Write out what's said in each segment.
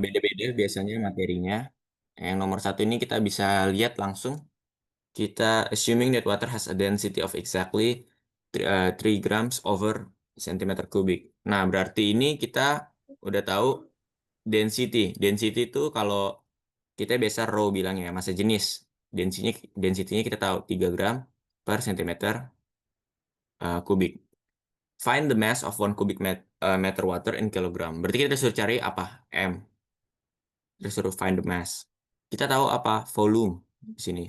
beda-beda biasanya materinya. Yang nomor satu ini kita bisa lihat langsung. Kita assuming that water has a density of exactly 3 grams over centimeter kubik. Nah, berarti ini kita udah tahu density. Density itu kalau kita biasa raw bilangnya, massa jenis. Density-nya kita tahu 3 gram per centimeter kubik. Find the mass of 1 cubic meter water in kilogram. Berarti kita disuruh cari apa? M. Disuruh find the mass. Kita tahu apa? Volume di sini.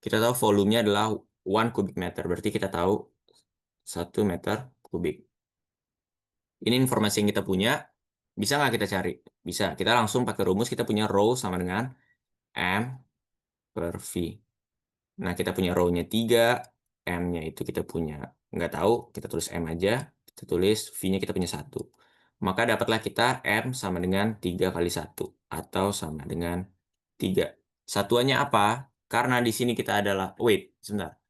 Kita tahu volumenya adalah 1 cubic meter. Berarti kita tahu 1 meter kubik. Ini informasi yang kita punya. Bisa nggak kita cari? Bisa. Kita langsung pakai rumus. Kita punya rho sama dengan M per V. Nah, kita punya rho-nya 3. M-nya itu kita punya nggak tahu. Kita tulis M aja. Kita tulis V-nya kita punya 1. Maka dapatlah kita M sama dengan 3 kali 1. Atau sama dengan 3. Satuannya apa? Karena di sini kita adalah... Wait, sebentar.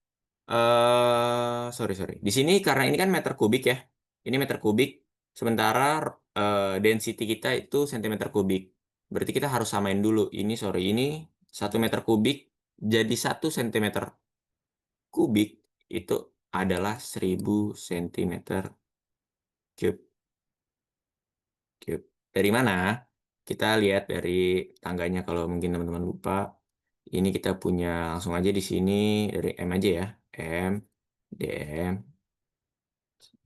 Sorry, sorry. Di sini karena ini kan meter kubik ya. Ini meter kubik. Sementara density kita itu sentimeter kubik. Berarti kita harus samain dulu. Ini, sorry, ini 1 meter kubik jadi 1 sentimeter kubik itu adalah 1000 centimeter cube. Cube. Dari mana? Kita lihat dari tangganya kalau mungkin teman-teman lupa. Ini kita punya langsung aja di sini dari M aja ya. M, DM,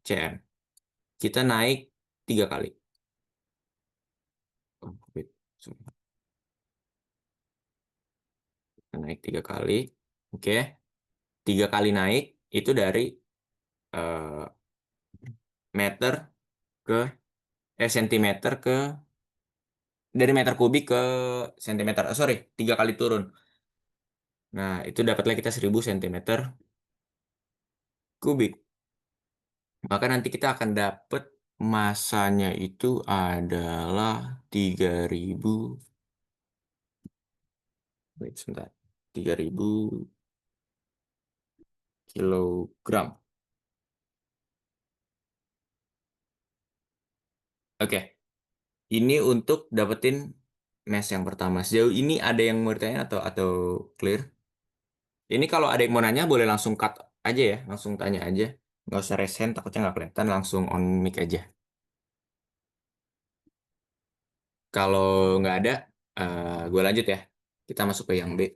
CM. Kita naik 3 kali. Oh, wait. Kita naik 3 kali. Oke. 3 kali naik itu dari eh, meter ke sentimeter ke dari meter kubik ke sentimeter. Sorry, 3 kali turun. Nah, itu dapatlah kita 1000 centimeter kubik. Maka nanti kita akan dapat masanya itu adalah 3000. Wait, sebentar. 3000 kilogram. Oke. Ini untuk dapetin mass yang pertama. Sejauh ini ada yang mau ditanya atau clear? Ini kalau ada yang mau nanya boleh langsung cut aja ya, langsung tanya aja. Nggak usah resen, takutnya nggak kelihatan, langsung on mic aja. Kalau nggak ada, gue lanjut ya. Kita masuk ke yang B.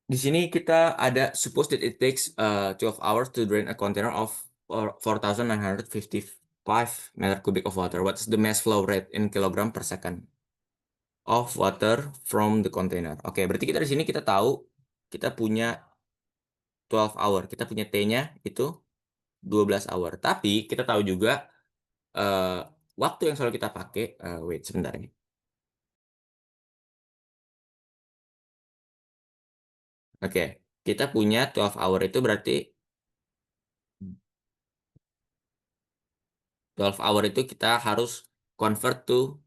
Di sini kita ada suppose that it takes 12 hours to drain a container of 4,955 meter cubic of water. What is the mass flow rate in kilogram per second of water from the container? Oke, berarti kita di sini kita tahu kita punya 12 hour. Kita punya T-nya itu 12 hour. Tapi kita tahu juga eh, waktu yang selalu kita pakai. Wait, sebentar ini. Oke, kita punya 12 hour itu berarti 12 hour itu kita harus convert to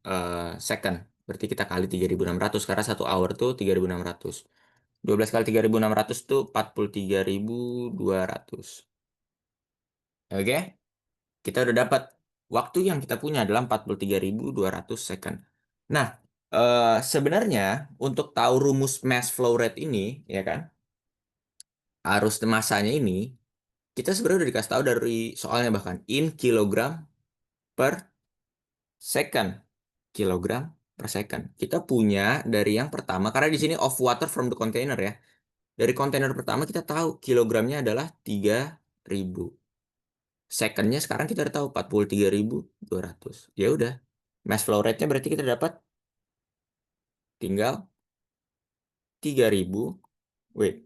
second. Berarti kita kali 3.600 karena 1 hour tuh 3.600. 12 kali 3.600 tuh 43.200. Oke, kita udah dapat waktu yang kita punya adalah 43.200 second. Nah, sebenarnya untuk tahu rumus mass flow rate ini, ya kan, arus masanya ini, kita sebenarnya udah dikasih tahu dari soalnya bahkan in kilogram per second. Kilogram per second. Kita punya dari yang pertama, karena di sini of water from the container ya. Dari kontainer pertama kita tahu kilogramnya adalah 3.000. Secondnya sekarang kita udah tahu 43.200. Ya udah, mass flow rate-nya berarti kita dapat tinggal 3.000. Wait,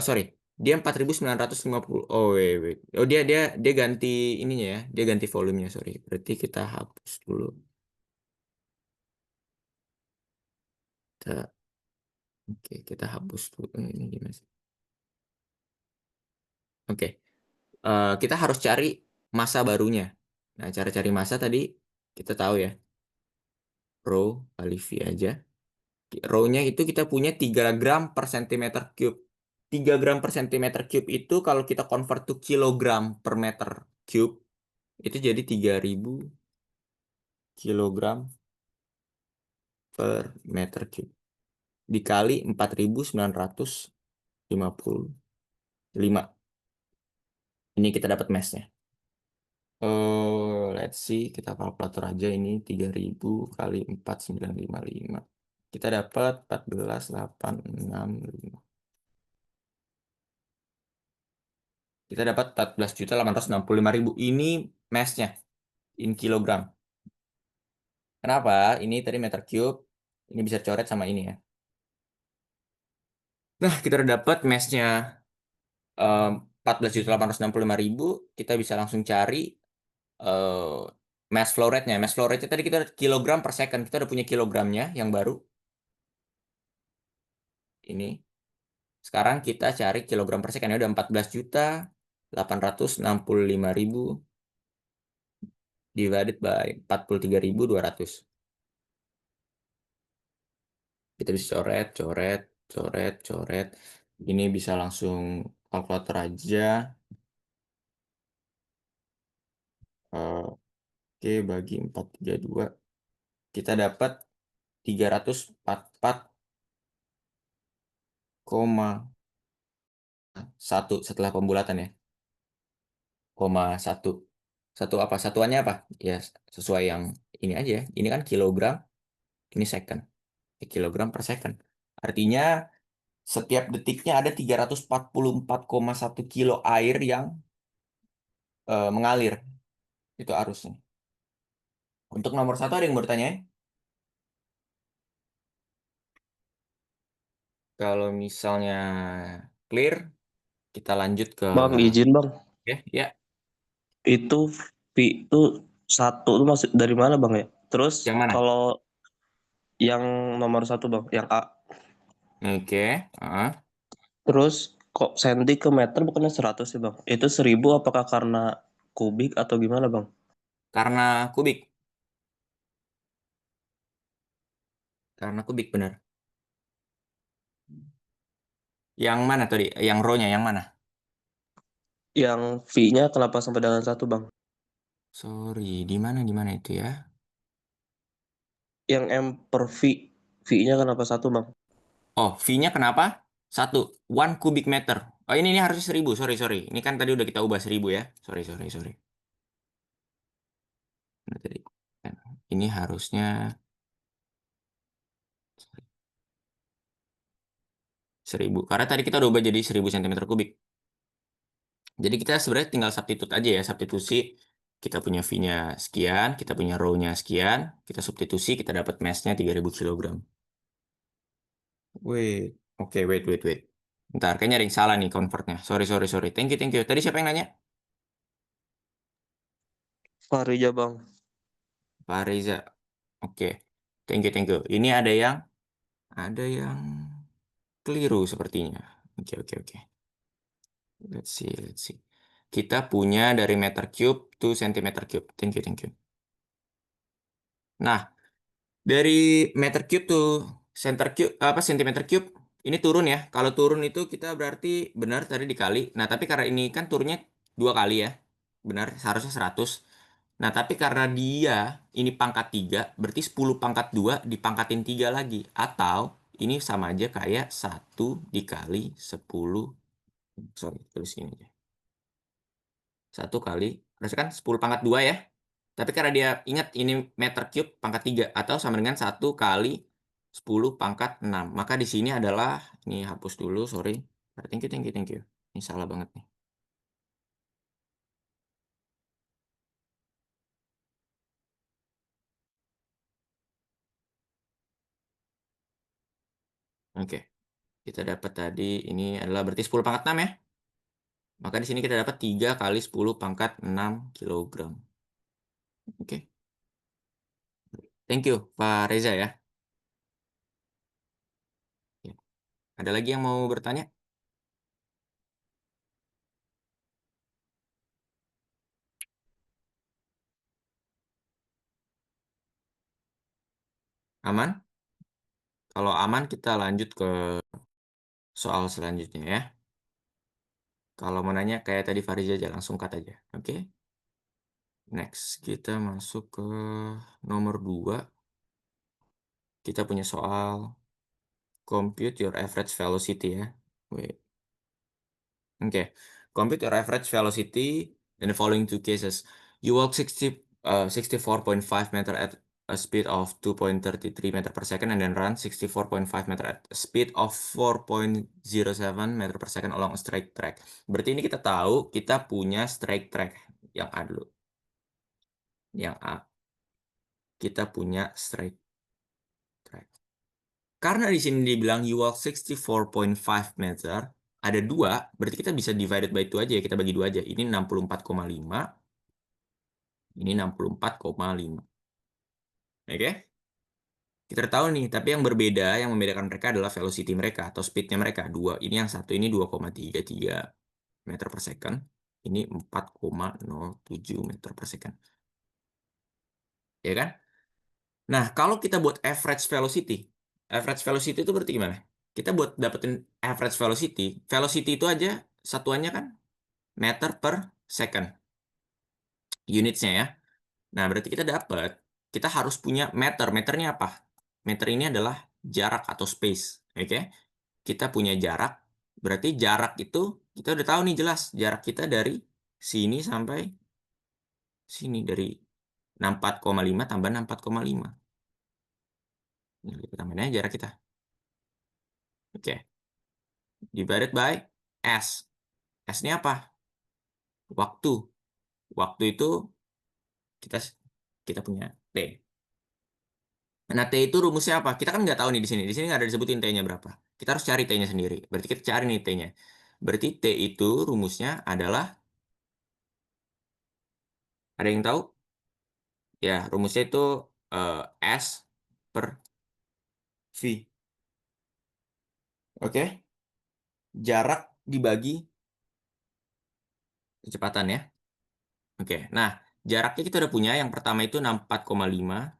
sorry. Dia 4.950. Oh, wait, wait. Oh, dia ganti ininya ya. Dia ganti volumenya, sorry. Berarti kita hapus dulu. Kita, oke, kita hapus dulu. Ini gimana sih? Oke. Kita harus cari massa barunya. Nah, cara cari massa tadi kita tahu ya. Rho kali V aja. Rho-nya itu kita punya 3 gram per centimeter cube. 3 gram per centimeter cube itu kalau kita convert to kilogram per meter cube, itu jadi 3.000 kilogram per meter cube. Dikali 4.955. Ini kita dapat massnya. Let's see, kita kalkulator aja ini 3.000 kali 4.955. Kita dapat 14.865. Kita dapat 14.865.000. Ini massnya in kilogram. Kenapa? Ini tadi meter cube. Ini bisa coret sama ini ya. Nah, kita udah dapat massnya 14.865.000. Kita bisa langsung cari eh, mass flow rate-nya. Mass flow rate-nya tadi kita kilogram per second. Kita udah punya kilogramnya yang baru. Ini. Sekarang kita cari kilogram per second. Udah 14.865.000 divided by 43.200. Kita bisa coret, coret, coret, coret. Ini bisa langsung kalkulator aja. Oke, bagi 432. Kita dapat 344,1 setelah pembulatan ya. 1. Satu apa? Satuannya apa? Ya, sesuai yang ini aja ya. Ini kan kilogram, ini second. Kilogram per second. Artinya setiap detiknya ada 344,1 kilo air yang mengalir. Itu arusnya. Untuk nomor satu ada yang bertanya? Kalau misalnya clear, kita lanjut ke Bang, izin bang. ya, ya. Itu V itu satu itu masuk dari mana bang ya? Terus Yang mana? kalau yang nomor satu bang, yang A. Oke. Terus kok senti ke meter bukannya 100 sih bang? Itu 1000 apakah karena kubik atau gimana bang? Karena kubik. Karena kubik benar. Yang mana tadi? Yang row-nya yang mana? Yang V-nya kenapa sampai dengan satu bang? Sorry, di mana itu ya? Yang M per V, V-nya kenapa satu bang? Oh, V-nya kenapa? 1. 1 cubic meter. Oh, ini harusnya 1.000. Sorry, sorry. Ini kan tadi udah kita ubah 1.000 ya. Sorry, sorry, sorry. Nah, tadi. Kan, ini harusnya 1.000. Karena tadi kita udah ubah jadi 1.000 cm kubik. Jadi kita sebenarnya tinggal substitute aja ya. Substitusi. Kita punya V-nya sekian. Kita punya row-nya sekian. Kita substitusi. Kita dapat mass-nya 3.000 kilogram. Wait. Oke, wait, wait, wait. Bentar, kayaknya ada yang salah nih convertnya. Sorry, sorry, sorry. Thank you, thank you. Tadi siapa yang nanya? Farija bang. Pak Reza. Oke. Thank you, thank you. Ini ada yang keliru sepertinya. Oke, oke, oke. Let's see, let's see. Kita punya dari meter cube to centimeter cube. Thank you, thank you. Nah, dari meter cube to center cube apa centimeter cube ini turun ya. Kalau turun itu kita berarti benar tadi dikali. Nah, tapi karena ini kan turunnya 2 kali ya. Benar, seharusnya 100. Nah, tapi karena dia ini pangkat 3 berarti 10 pangkat 2 dipangkatin 3 lagi. Atau ini sama aja kayak 1 dikali 10. Sorry, tulis ini aja. 1 kali, harusnya kan 10 pangkat 2 ya. Tapi karena dia ingat ini meter cube pangkat 3 atau sama dengan 1 kali 10 pangkat 6. Maka di sini adalah, ini hapus dulu, sorry. Thank you, thank you, thank you. Ini salah banget nih. Oke, kita dapat tadi, ini adalah berarti 10 pangkat 6 ya. Maka di sini kita dapat 3 kali 10 pangkat 6 kilogram. Oke, thank you Pak Reza ya. Ya. Ada lagi yang mau bertanya? Aman? Kalau aman kita lanjut ke soal selanjutnya ya. Kalau mau nanya kayak tadi Fariza aja langsung cut aja. Oke? Next, kita masuk ke nomor 2. Kita punya soal compute your average velocity ya. Wait. Oke. Compute your average velocity in the following two cases. You walk 64.5 meter at a speed of 2.33 meter per second and then run 64.5 meter at a speed of 4.07 meter per second along a straight track. Berarti ini kita tahu kita punya straight track. Yang A dulu. Yang A. Kita punya straight track. Karena di sini dibilang you walk 64.5 meter, ada 2, berarti kita bisa divided by 2 aja ya, kita bagi 2 aja. Ini 64,5, ini 64,5. Oke? Kita udah tahu nih, tapi yang berbeda, yang membedakan mereka adalah velocity mereka atau speednya mereka. Ini yang satu ini 2,33 meter per second, ini 4,07 meter per second. Ya kan? Nah, kalau kita buat average velocity itu berarti gimana? Kita buat dapetin average velocity itu aja satuannya kan meter per second, unitsnya ya. Nah, berarti kita harus punya meter. Meternya apa? Meter ini adalah jarak atau space, oke? Kita punya jarak, berarti jarak itu kita udah tahu nih jelas, jarak kita dari sini sampai sini, dari 64,5 tambah 64,5. Ini kita tambahin aja jarak kita. Oke, divided by S. S ini apa? Waktu. Waktu itu kita kita punya T. Nah, T itu rumusnya apa? Kita kan nggak tahu nih di sini. Di sini nggak ada disebutin T-nya berapa. Kita harus cari T-nya sendiri. Berarti kita cari nih T-nya. Berarti T itu rumusnya adalah, ada yang tahu? Ya, rumusnya itu S per V. Oke? Jarak dibagi kecepatan ya. Oke, nah jaraknya kita udah punya. Yang pertama itu 64,5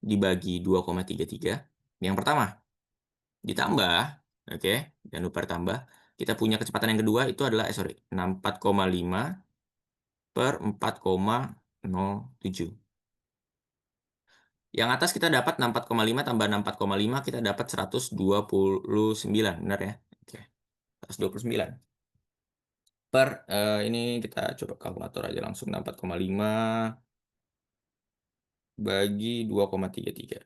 dibagi 2,33. Yang pertama. Ditambah, oke, jangan lupa ditambah. Kita punya kecepatan yang kedua itu adalah, 64,5 per 4,07. Yang atas kita dapat 64,5 tambah 64,5, kita dapat 129, benar ya? Oke, 129. Ini kita coba kalkulator aja langsung, 64,5 bagi 2,33.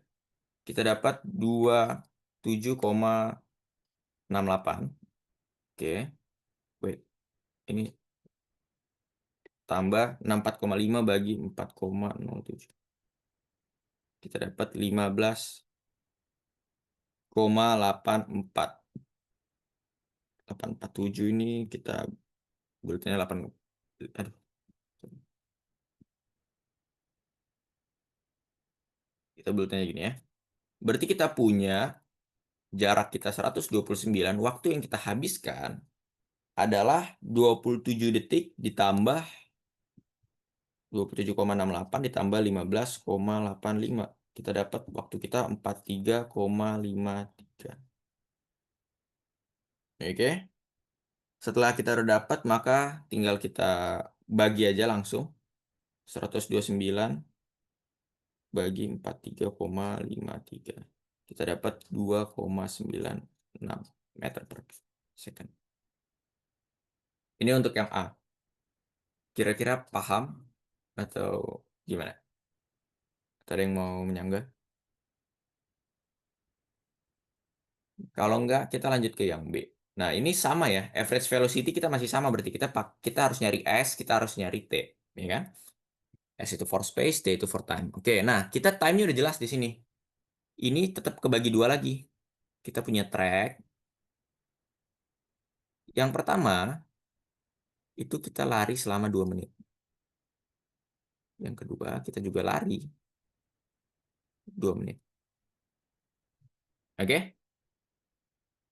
Kita dapat 27,68. Oke, wait, ini tambah 64,5 bagi 4,07. Kita dapat 15,84. 847 ini kita bulatnya 8. Aduh. Kita bulatnya gini ya. Berarti kita punya jarak kita 129, waktu yang kita habiskan adalah 27 detik ditambah 27,68 ditambah 15,85. Kita dapat waktu kita 43,53. Oke. Setelah kita udah dapat, maka tinggal kita bagi aja langsung. 129 bagi 43,53. Kita dapat 2,96 meter per second. Ini untuk yang A. Kira-kira paham atau gimana? Ada yang mau menyanggah? Kalau enggak, kita lanjut ke yang B. Nah, ini sama ya. Average velocity kita masih sama, berarti kita harus nyari S, kita harus nyari T, ya kan? S itu for space, T itu for time. Oke, nah kita time-nya udah jelas di sini. Ini tetap kebagi dua lagi. Kita punya track. Yang pertama, itu kita lari selama 2 menit. Yang kedua, kita juga lari 2 menit. Oke?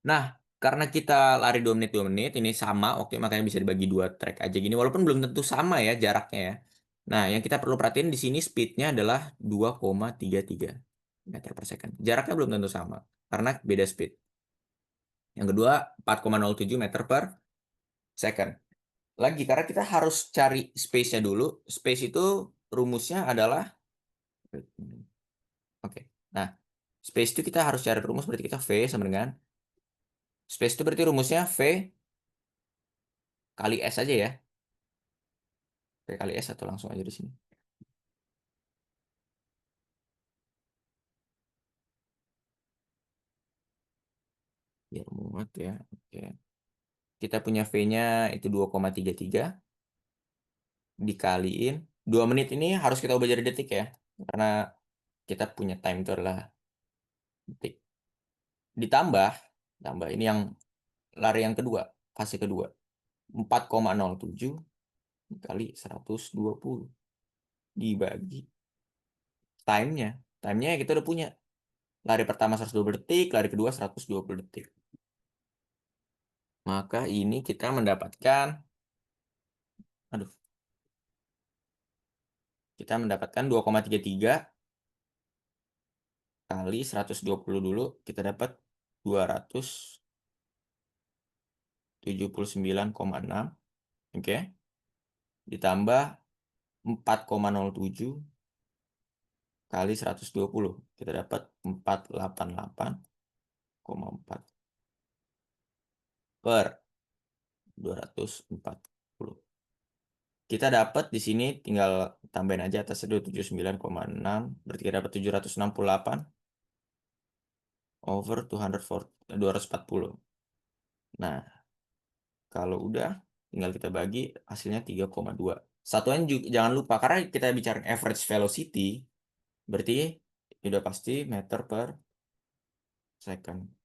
Nah, karena kita lari 2 menit, 2 menit, ini sama, oke, makanya bisa dibagi 2 track aja gini. Walaupun belum tentu sama ya jaraknya ya. Nah, yang kita perlu perhatiin di sini speednya adalah 2,33 meter per second. Jaraknya belum tentu sama, karena beda speed. Yang kedua, 4,07 meter per second. lagi karena kita harus cari space-nya dulu. Space itu rumusnya adalah oke. Nah, space itu kita harus cari rumus berarti kita V sama dengan space itu berarti rumusnya V kali S aja ya. V kali S atau langsung aja di sini. Biar muat ya. Oke. Kita punya V-nya itu 2,33 dikaliin 2 menit ini harus kita ubah jadi detik ya. Karena kita punya time itu adalah detik. Tambah ini yang lari yang kedua, fase kedua. 4,07 kali 120 dibagi time-nya. Time-nya kita udah punya. Lari pertama 120 detik, lari kedua 120 detik. Maka ini kita mendapatkan, aduh, kita mendapatkan 2,33 kali 120 dulu, kita dapat 279,6, oke. Ditambah 4,07 kali 120, kita dapat 488,4 per 240. Kita dapat di sini tinggal tambahin aja atasnya 279,6, berarti kita dapat 768 over 240. Nah, kalau udah tinggal kita bagi hasilnya 3,2. Satuan juga jangan lupa karena kita bicara average velocity, berarti udah pasti meter per second.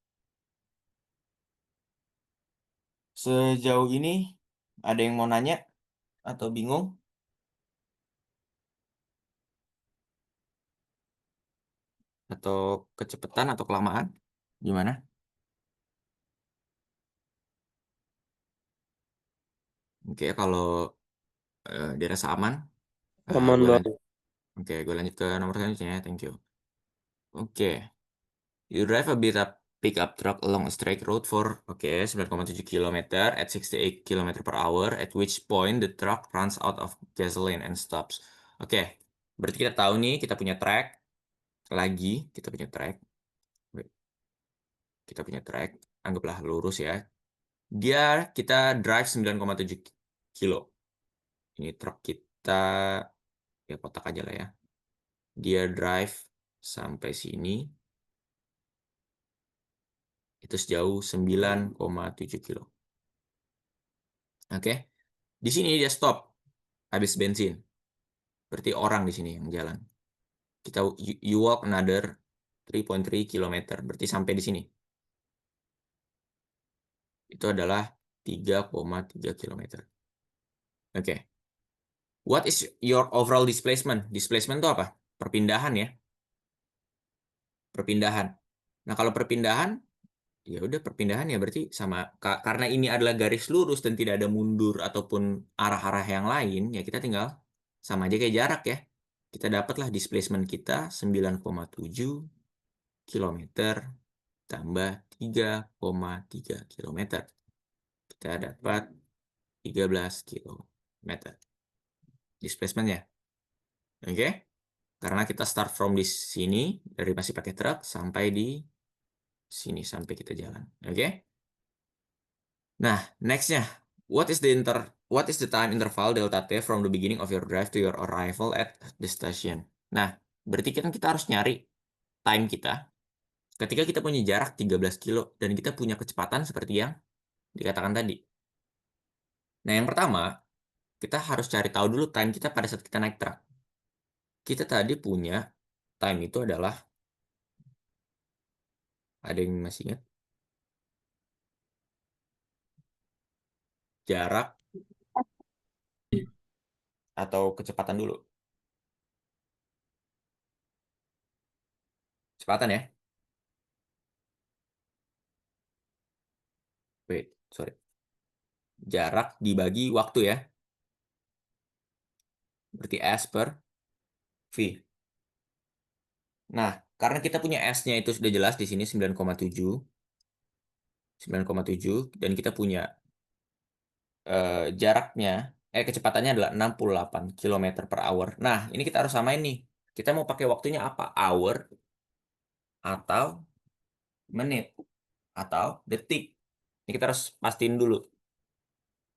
Sejauh ini ada yang mau nanya atau bingung atau kecepatan atau kelamaan? Gimana? Oke, kalau dirasa aman, Aman gue bang. lanjut. Oke, gue lanjut ke nomor selanjutnya. Thank you. Oke, you drive a beat up pickup truck along a straight road for 9,7 kilometer at 68 kilometer per hour, at which point the truck runs out of gasoline and stops. Oke, berarti kita tahu nih kita punya track lagi, kita punya track, Wait, kita punya track, anggaplah lurus ya. Kita drive 9,7 kilo. Ini truk kita ya kotak aja lah ya. Dia drive sampai sini itu sejauh 9,7 kilo. Oke. Di sini dia stop habis bensin. Berarti orang di sini yang jalan. You walk another 3,3 kilometer. Berarti sampai di sini. Itu adalah 3,3 kilometer. Oke. What is your overall displacement? Displacement itu apa? Perpindahan ya. Perpindahan. Nah, kalau perpindahan ya udah perpindahan ya berarti sama karena ini adalah garis lurus dan tidak ada mundur ataupun arah-arah yang lain ya kita tinggal sama aja kayak jarak ya. Kita dapatlah displacement kita 9,7 kilometer tambah 3,3 kilometer. Kita dapat 13 kilometer displacementnya. Oke? Karena kita start from di sini dari masih pakai truk sampai di sini sampai kita jalan. Oke? Nah, nextnya, what is the time interval delta t from the beginning of your drive to your arrival at the station? Nah, berarti kan kita harus nyari time kita ketika kita punya jarak 13 kilo dan kita punya kecepatan seperti yang dikatakan tadi. Nah, yang pertama, kita harus cari tahu dulu time kita pada saat kita naik truk. Kita tadi punya time itu adalah, ada yang masih ingat? Jarak atau kecepatan dulu? Kecepatan ya? Wait, sorry. Jarak dibagi waktu ya. Berarti S per V. Nah, karena kita punya S-nya itu sudah jelas di sini 9,7 dan kita punya jaraknya, kecepatannya adalah 68 km per hour. Nah, ini kita harus samain nih. Kita mau pakai waktunya apa? Hour atau menit atau detik. Ini kita harus pastiin dulu.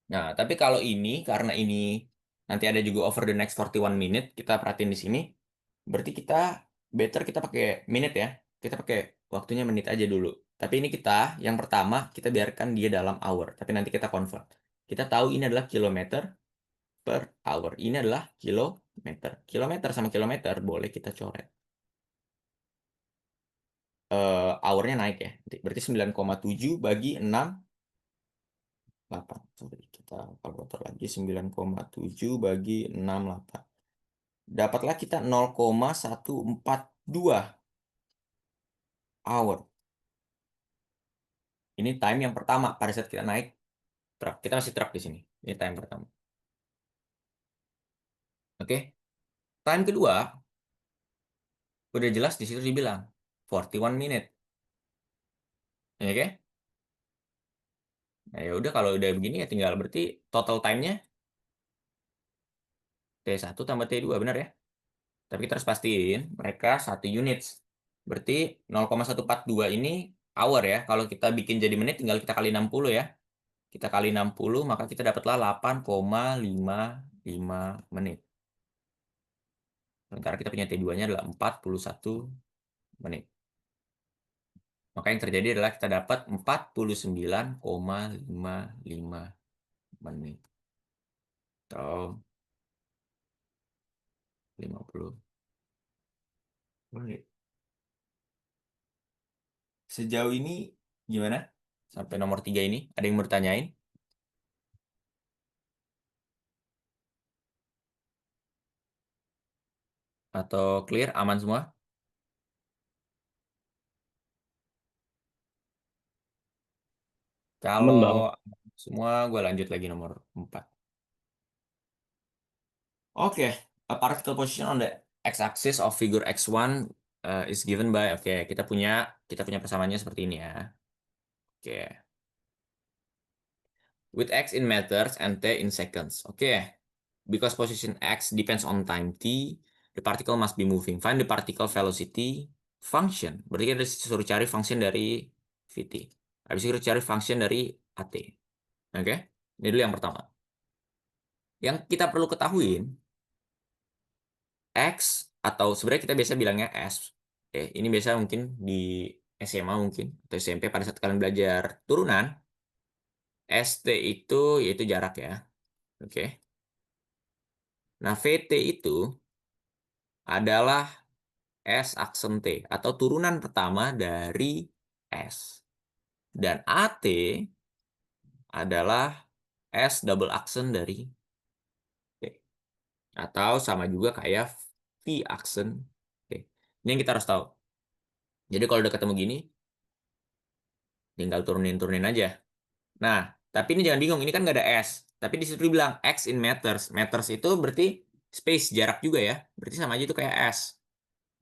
Nah, tapi kalau ini, karena ini nanti ada juga over the next 41 minute, kita perhatiin di sini, berarti kita better kita pakai menit ya. Kita pakai waktunya menit aja dulu. Tapi ini kita, yang pertama, kita biarkan dia dalam hour. Tapi nanti kita convert. Kita tahu ini adalah kilometer per hour. Ini adalah kilometer. Kilometer sama kilometer boleh kita coret. Hournya naik ya. Berarti 9,7 bagi 68. Sorry, kita kalkulator lagi. 9,7 bagi 68. Dapatlah kita 0,142 hour. Ini time yang pertama pada saat kita naik truk. Kita masih truk di sini. Ini time pertama. Oke. Time kedua, udah jelas di situ dibilang 41 minute. Oke? Nah, ya udah kalau udah begini ya tinggal berarti total time-nya T1 tambah T2, benar ya? Tapi kita harus pastiin mereka 1 units. Berarti 0,142 ini hour ya. Kalau kita bikin jadi menit tinggal kita kali 60 ya. Kita kali 60 maka kita dapatlah 8,55 menit. Sementara kita punya T2-nya adalah 41 menit. Maka yang terjadi adalah kita dapat 49,55 menit. Atau 50 menit. Sejauh ini gimana? Sampai nomor 3 ini, ada yang mau ditanyain? Atau clear, aman semua? Aman Kalau bang. semua, gue lanjut lagi nomor 4. Oke, a particle position on the x-axis of figure x1 is given by, oke, kita punya persamaannya seperti ini ya. Oke, with x in meters and t in seconds. Oke, because position x depends on time t, the particle must be moving. Find the particle velocity function. Berarti kita disuruh cari function dari vt. Habis itu cari function dari at. Oke, ini dulu yang pertama. Yang kita perlu ketahui, X atau sebenarnya kita biasa bilangnya S. Ini biasa mungkin di SMA mungkin atau SMP pada saat kalian belajar turunan, ST itu yaitu jarak ya. Oke. Nah, VT itu adalah S aksen T atau turunan pertama dari S. Dan AT adalah S double aksen dari T. Atau sama juga kayak V aksen T. Ini yang kita harus tahu. Jadi kalau udah ketemu gini, tinggal turunin-turunin aja. Nah, tapi ini jangan bingung, ini kan nggak ada S. Tapi di situ dibilang X in meters. Meters itu berarti space, jarak juga ya. Berarti sama aja itu kayak S.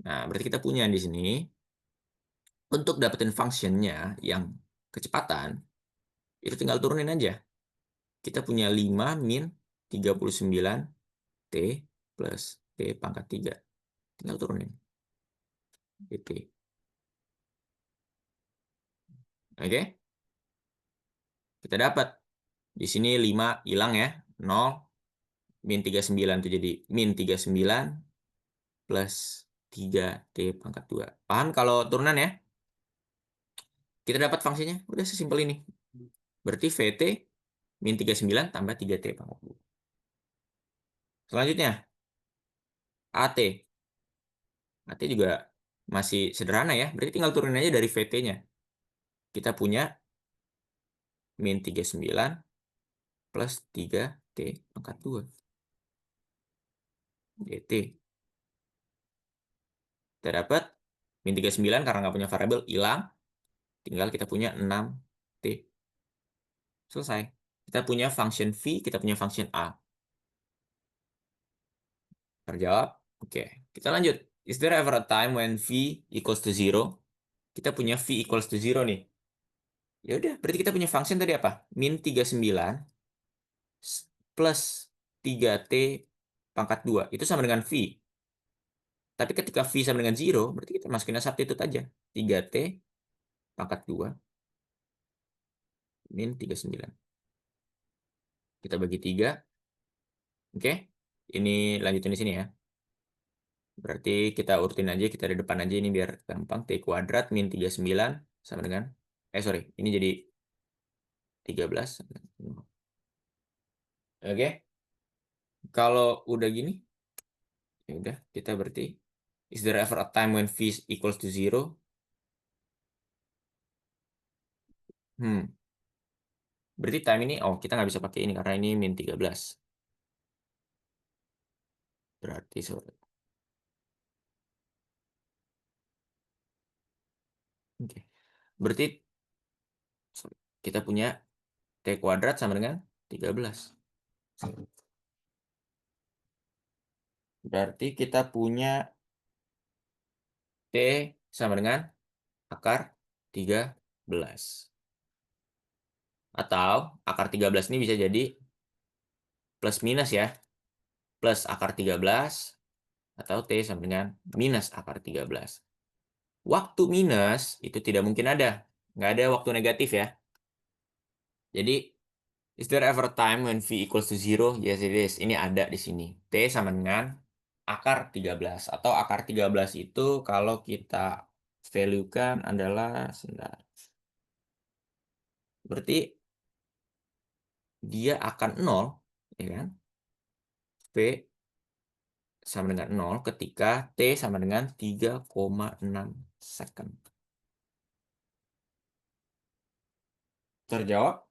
Nah, berarti kita punya di sini, untuk dapetin functionnya yang kecepatan, itu tinggal turunin aja. Kita punya 5 min 39 T plus T pangkat 3. Tinggal turunin. dp. Oke? Kita dapat. Di sini 5 hilang ya. 0. Min 39 itu jadi min 39 plus 3T pangkat 2. Paham kalau turunan ya? Kita dapat fungsinya. Udah sesimpel ini. Berarti VT min 39 tambah 3T pangkat 2. Selanjutnya, AT. AT juga masih sederhana ya. Berarti tinggal turunin aja dari VT-nya. Kita punya min 39 plus 3T pangkat 2. DT. Kita dapat min 39 karena nggak punya variabel, hilang. Tinggal kita punya 6T. Selesai. Kita punya function V, kita punya function A. Terjawab? Oke. Kita lanjut. Is there ever a time when V equals to 0? Kita punya V equals to 0 nih. Ya udah, berarti kita punya function tadi apa? Min 39 plus 3T pangkat 2. Itu sama dengan V. Tapi ketika V sama dengan 0, berarti kita masukin substitute aja. 3T pangkat 2 min 39. Kita bagi 3. Oke. Ini lanjutin di sini ya. Berarti kita urutin aja, kita di depan aja ini biar gampang. T kuadrat min 39 sama dengan, sorry, ini jadi 13. Oke. Kalau udah gini, ya udah, kita berarti, is there ever a time when V equals to 0? Berarti time ini, kita nggak bisa pakai ini karena ini min 13. Berarti, sorry. Oke. Berarti kita punya T kuadrat sama dengan 13. Berarti kita punya T sama dengan akar 13. Atau akar 13 ini bisa jadi plus minus ya. Plus akar 13 atau T sama dengan minus akar 13. Waktu minus itu tidak mungkin ada. Nggak ada waktu negatif ya. Jadi, is there ever a time when V equals to 0? Yes, it is. Ini ada di sini. T sama dengan akar 13. Atau akar 13 itu kalau kita value-kan adalah, sebentar. Berarti dia akan 0, ya kan? V sama dengan 0 ketika T sama dengan 3,6 second. Terjawab?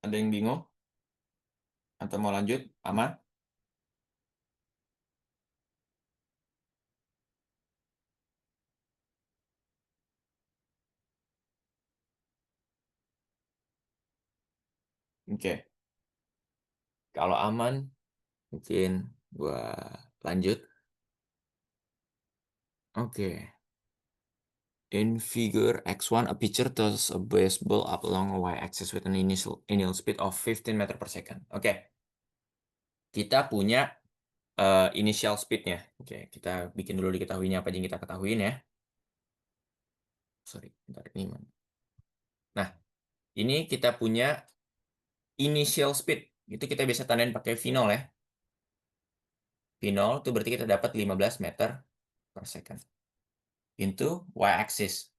Ada yang bingung? Atau mau lanjut? Aman? Oke. Kalau aman, mungkin gua lanjut. Oke. In figure X1, a pitcher throws a baseball up along a y-axis with an initial speed of 15 meter per second. Oke. Kita punya initial speed-nya. Oke, kita bikin dulu diketahuinya apa yang kita ketahuin ya. Sorry, bentar, ini mana? Nah, ini kita punya initial speed. Itu kita bisa tandain pakai V0 ya. V0 itu berarti kita dapat 15 meter per second. Into y-axis.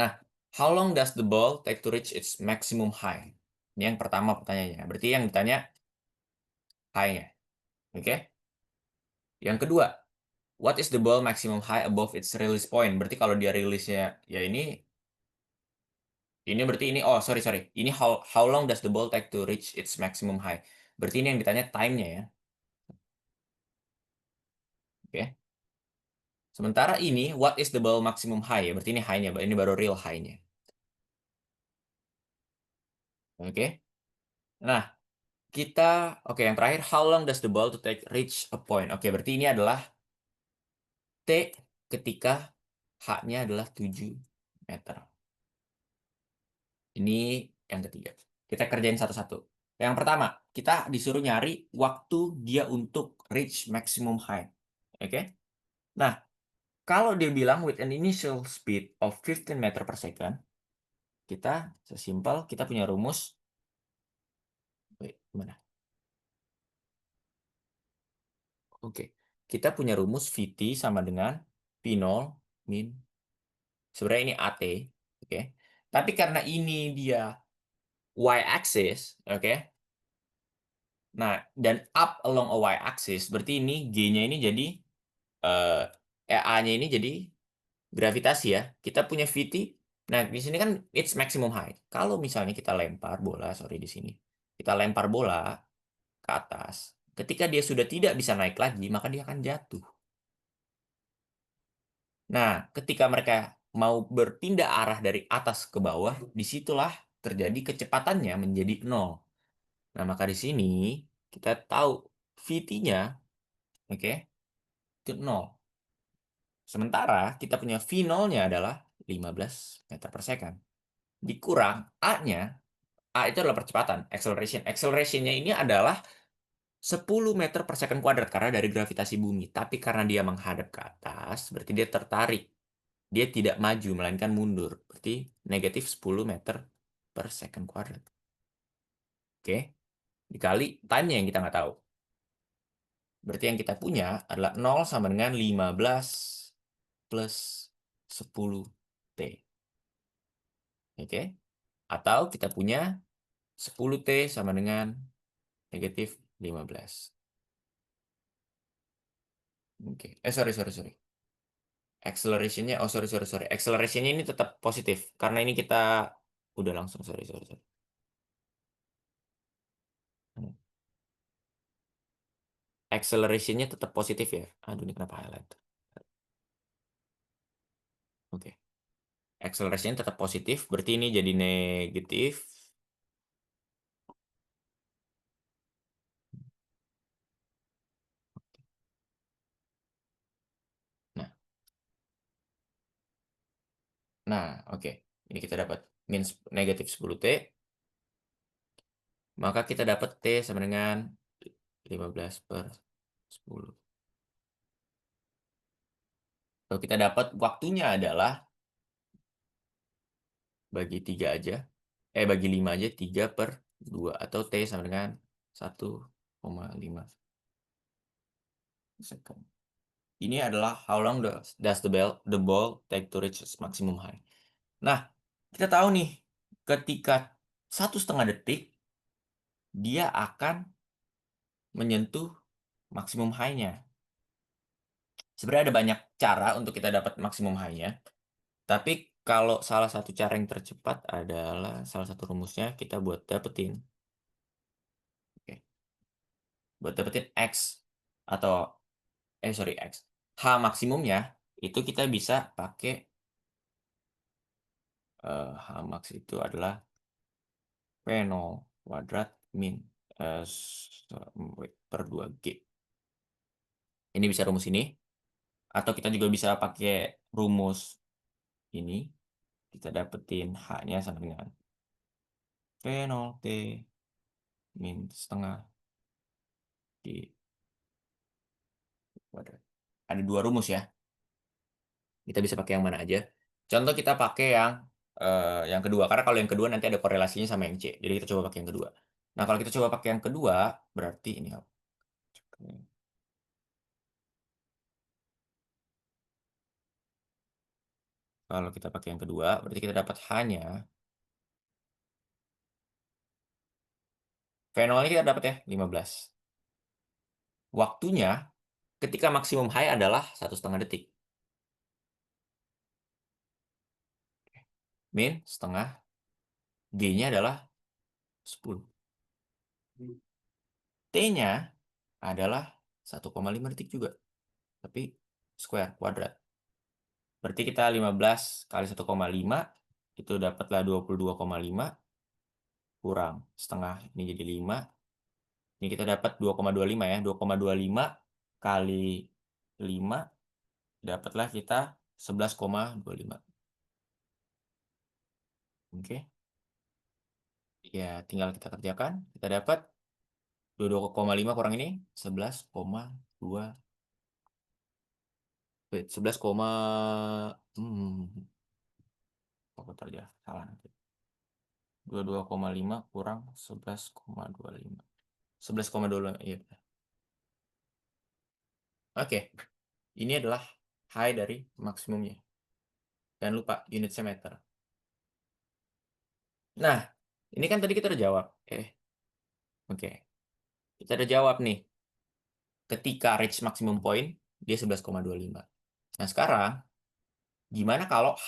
Nah, how long does the ball take to reach its maximum high? Ini yang pertama pertanyaannya. Berarti yang ditanya high-nya. Oke? Yang kedua, what is the ball maximum high above its release point? Berarti kalau dia rilisnya ya ini berarti ini, sorry. Ini how long does the ball take to reach its maximum high? Berarti ini yang ditanya time-nya ya. Oke. Sementara ini, what is the ball maximum high? Berarti ini high-nya, ini baru real high-nya. Oke. Nah, oke, yang terakhir, how long does the ball to take reach a point? Oke, berarti ini adalah T ketika H-nya adalah 7 meter. Ini yang ketiga. Kita kerjain satu-satu. Yang pertama, kita disuruh nyari waktu dia untuk reach maximum high. Oke? Nah, kalau dia bilang with an initial speed of 15 meter per second, kita sesimpel, kita punya rumus. Wait, mana? Oke. Kita punya rumus VT sama dengan P0 min. Sebenarnya ini AT. Oke. Tapi karena ini dia y-axis, oke. Nah, dan up along a y-axis, berarti ini G-nya ini jadi, A-nya ini jadi gravitasi ya. Kita punya VT. Nah, di sini kan it's maximum height. Kalau misalnya kita lempar bola, sorry di sini. Kita lempar bola ke atas. Ketika dia sudah tidak bisa naik lagi, maka dia akan jatuh. Nah, ketika mereka mau berpindah arah dari atas ke bawah, disitulah terjadi kecepatannya menjadi 0. Nah, maka di sini kita tahu VT-nya, oke, itu 0. Sementara kita punya V0-nya adalah 15 meter per second. Dikurang A-nya, A itu adalah percepatan, acceleration. Acceleration-nya ini adalah 10 meter per second kuadrat karena dari gravitasi bumi. Tapi karena dia menghadap ke atas, berarti dia tertarik. Dia tidak maju, melainkan mundur. Berarti negatif 10 meter per second kuadrat. Oke, dikali time-nya yang kita nggak tahu. Berarti yang kita punya adalah 0 sama dengan 15 plus 10T. Oke, atau kita punya 10T sama dengan negatif 15. Oke, sorry. Acceleration-nya, oh sorry. Acceleration-nya ini tetap positif. Karena ini kita udah langsung, sorry. Hmm. Acceleration-nya tetap positif ya. Aduh, ini kenapa highlight? Oke. Acceleration-nya tetap positif, berarti ini jadi negatif. Nah, oke. Ini kita dapat negatif 10T. Maka kita dapat T sama dengan 15 per 10. Kalau kita dapat waktunya adalah bagi 3 aja. Bagi 5 aja, 3 per 2. Atau T sama dengan 1,5 second. Ini adalah how long does the ball take to reach its maximum height. Nah, kita tahu nih, ketika 1,5 detik, dia akan menyentuh maksimum high-nya. Sebenarnya ada banyak cara untuk kita dapat maksimum high-nya. Tapi kalau salah satu cara yang tercepat adalah salah satu rumusnya kita buat dapetin. Oke. Buat dapetin X atau X. H maksimumnya itu kita bisa pakai H max itu adalah V0 kuadrat min per 2G. Ini bisa rumus ini. Atau kita juga bisa pakai rumus ini. Kita dapetin H-nya sama dengan V0T min setengah G kuadrat. Ada dua rumus ya. Kita bisa pakai yang mana aja. Contoh kita pakai yang kedua. Karena kalau yang kedua nanti ada korelasinya sama yang C. Jadi kita coba pakai yang kedua. Nah, kalau kita coba pakai yang kedua, berarti ini. Kalau kita pakai yang kedua, berarti kita dapat hanya V0-nya kita dapat ya 15. Waktunya ketika maksimum high adalah 1,5 detik. Min setengah G-nya adalah 10. T-nya adalah 1,5 detik juga. Tapi square, kuadrat. Berarti kita 15 kali 1,5 itu dapatlah 22,5 kurang setengah ini jadi 5. Ini kita dapat 2,25 ya. 2,25 kali 5 dapatlah kita 11,25. Oke. Ya, tinggal kita kerjakan. Kita dapat 22,5 kurang ini 11,2. Wait, 11, aku aja salah nanti. 22,5 kurang 11,25. 11,25, iya. Oke, ini adalah high dari maksimumnya. Jangan lupa unitnya meter. Nah, ini kan tadi kita udah jawab. Oke. Kita udah jawab nih. Ketika reach maximum point, dia 11,25. Nah, sekarang, gimana kalau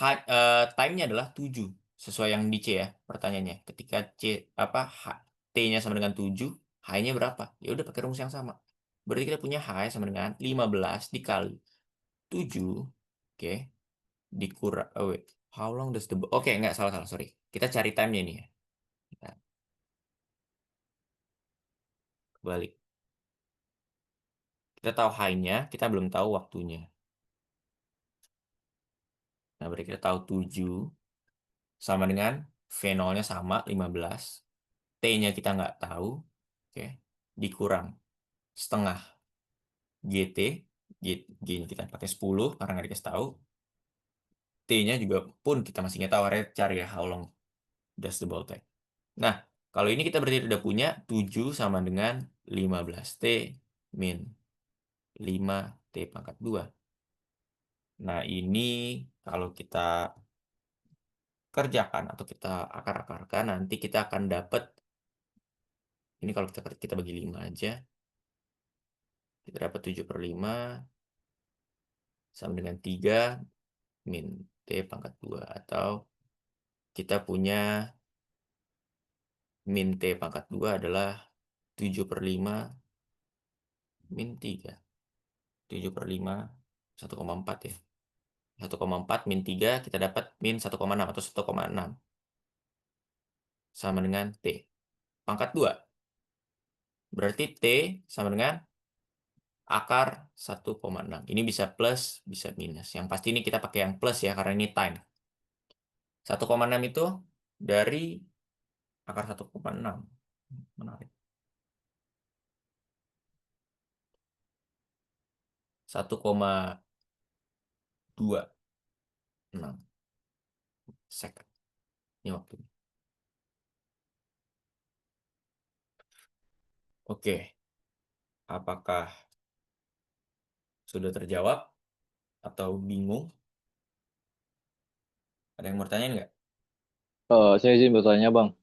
time-nya adalah 7? Sesuai yang di C ya, pertanyaannya. Ketika T-nya sama dengan 7, high-nya berapa? Ya udah pakai rumus yang sama. Berarti kita punya high sama dengan 15 dikali 7. Oke. Dikurang. Oh, wait. How long does the... Oke, nggak salah, sorry. Kita cari time-nya nih ya. Kita balik. Kita tahu high-nya, kita belum tahu waktunya. Nah, berarti kita tahu 7 sama dengan V0-nya sama 15. T-nya kita nggak tahu. Oke. Dikurang setengah GT. G-nya kita pakai 10 karena nggak dikasih tahu. T-nya juga pun kita masih nggak tahu. Akhirnya cari ya how long does the ball take. Nah, kalau ini kita berarti udah punya 7 sama dengan 15T min 5T pangkat 2. Nah, ini kalau kita kerjakan atau kita akar-akarkan, nanti kita akan dapat, ini kalau kita bagi 5 aja, kita dapat 7 per 5 sama dengan 3 min T pangkat 2. Atau kita punya min T pangkat 2 adalah 7 per 5 min 3. 7 per 5, 1,4 ya. 1,4 min 3 kita dapat min 1,6 atau 1,6 sama dengan T pangkat 2. Berarti T sama dengan akar 1,6. Ini bisa plus, bisa minus. Yang pasti ini kita pakai yang plus ya, karena ini time. 1,6 itu dari akar 1,6. Menarik. 1,26 second. Ini waktunya. Oke, apakah sudah terjawab atau bingung? Ada yang mau tanya nggak? Saya izin bertanya, Bang.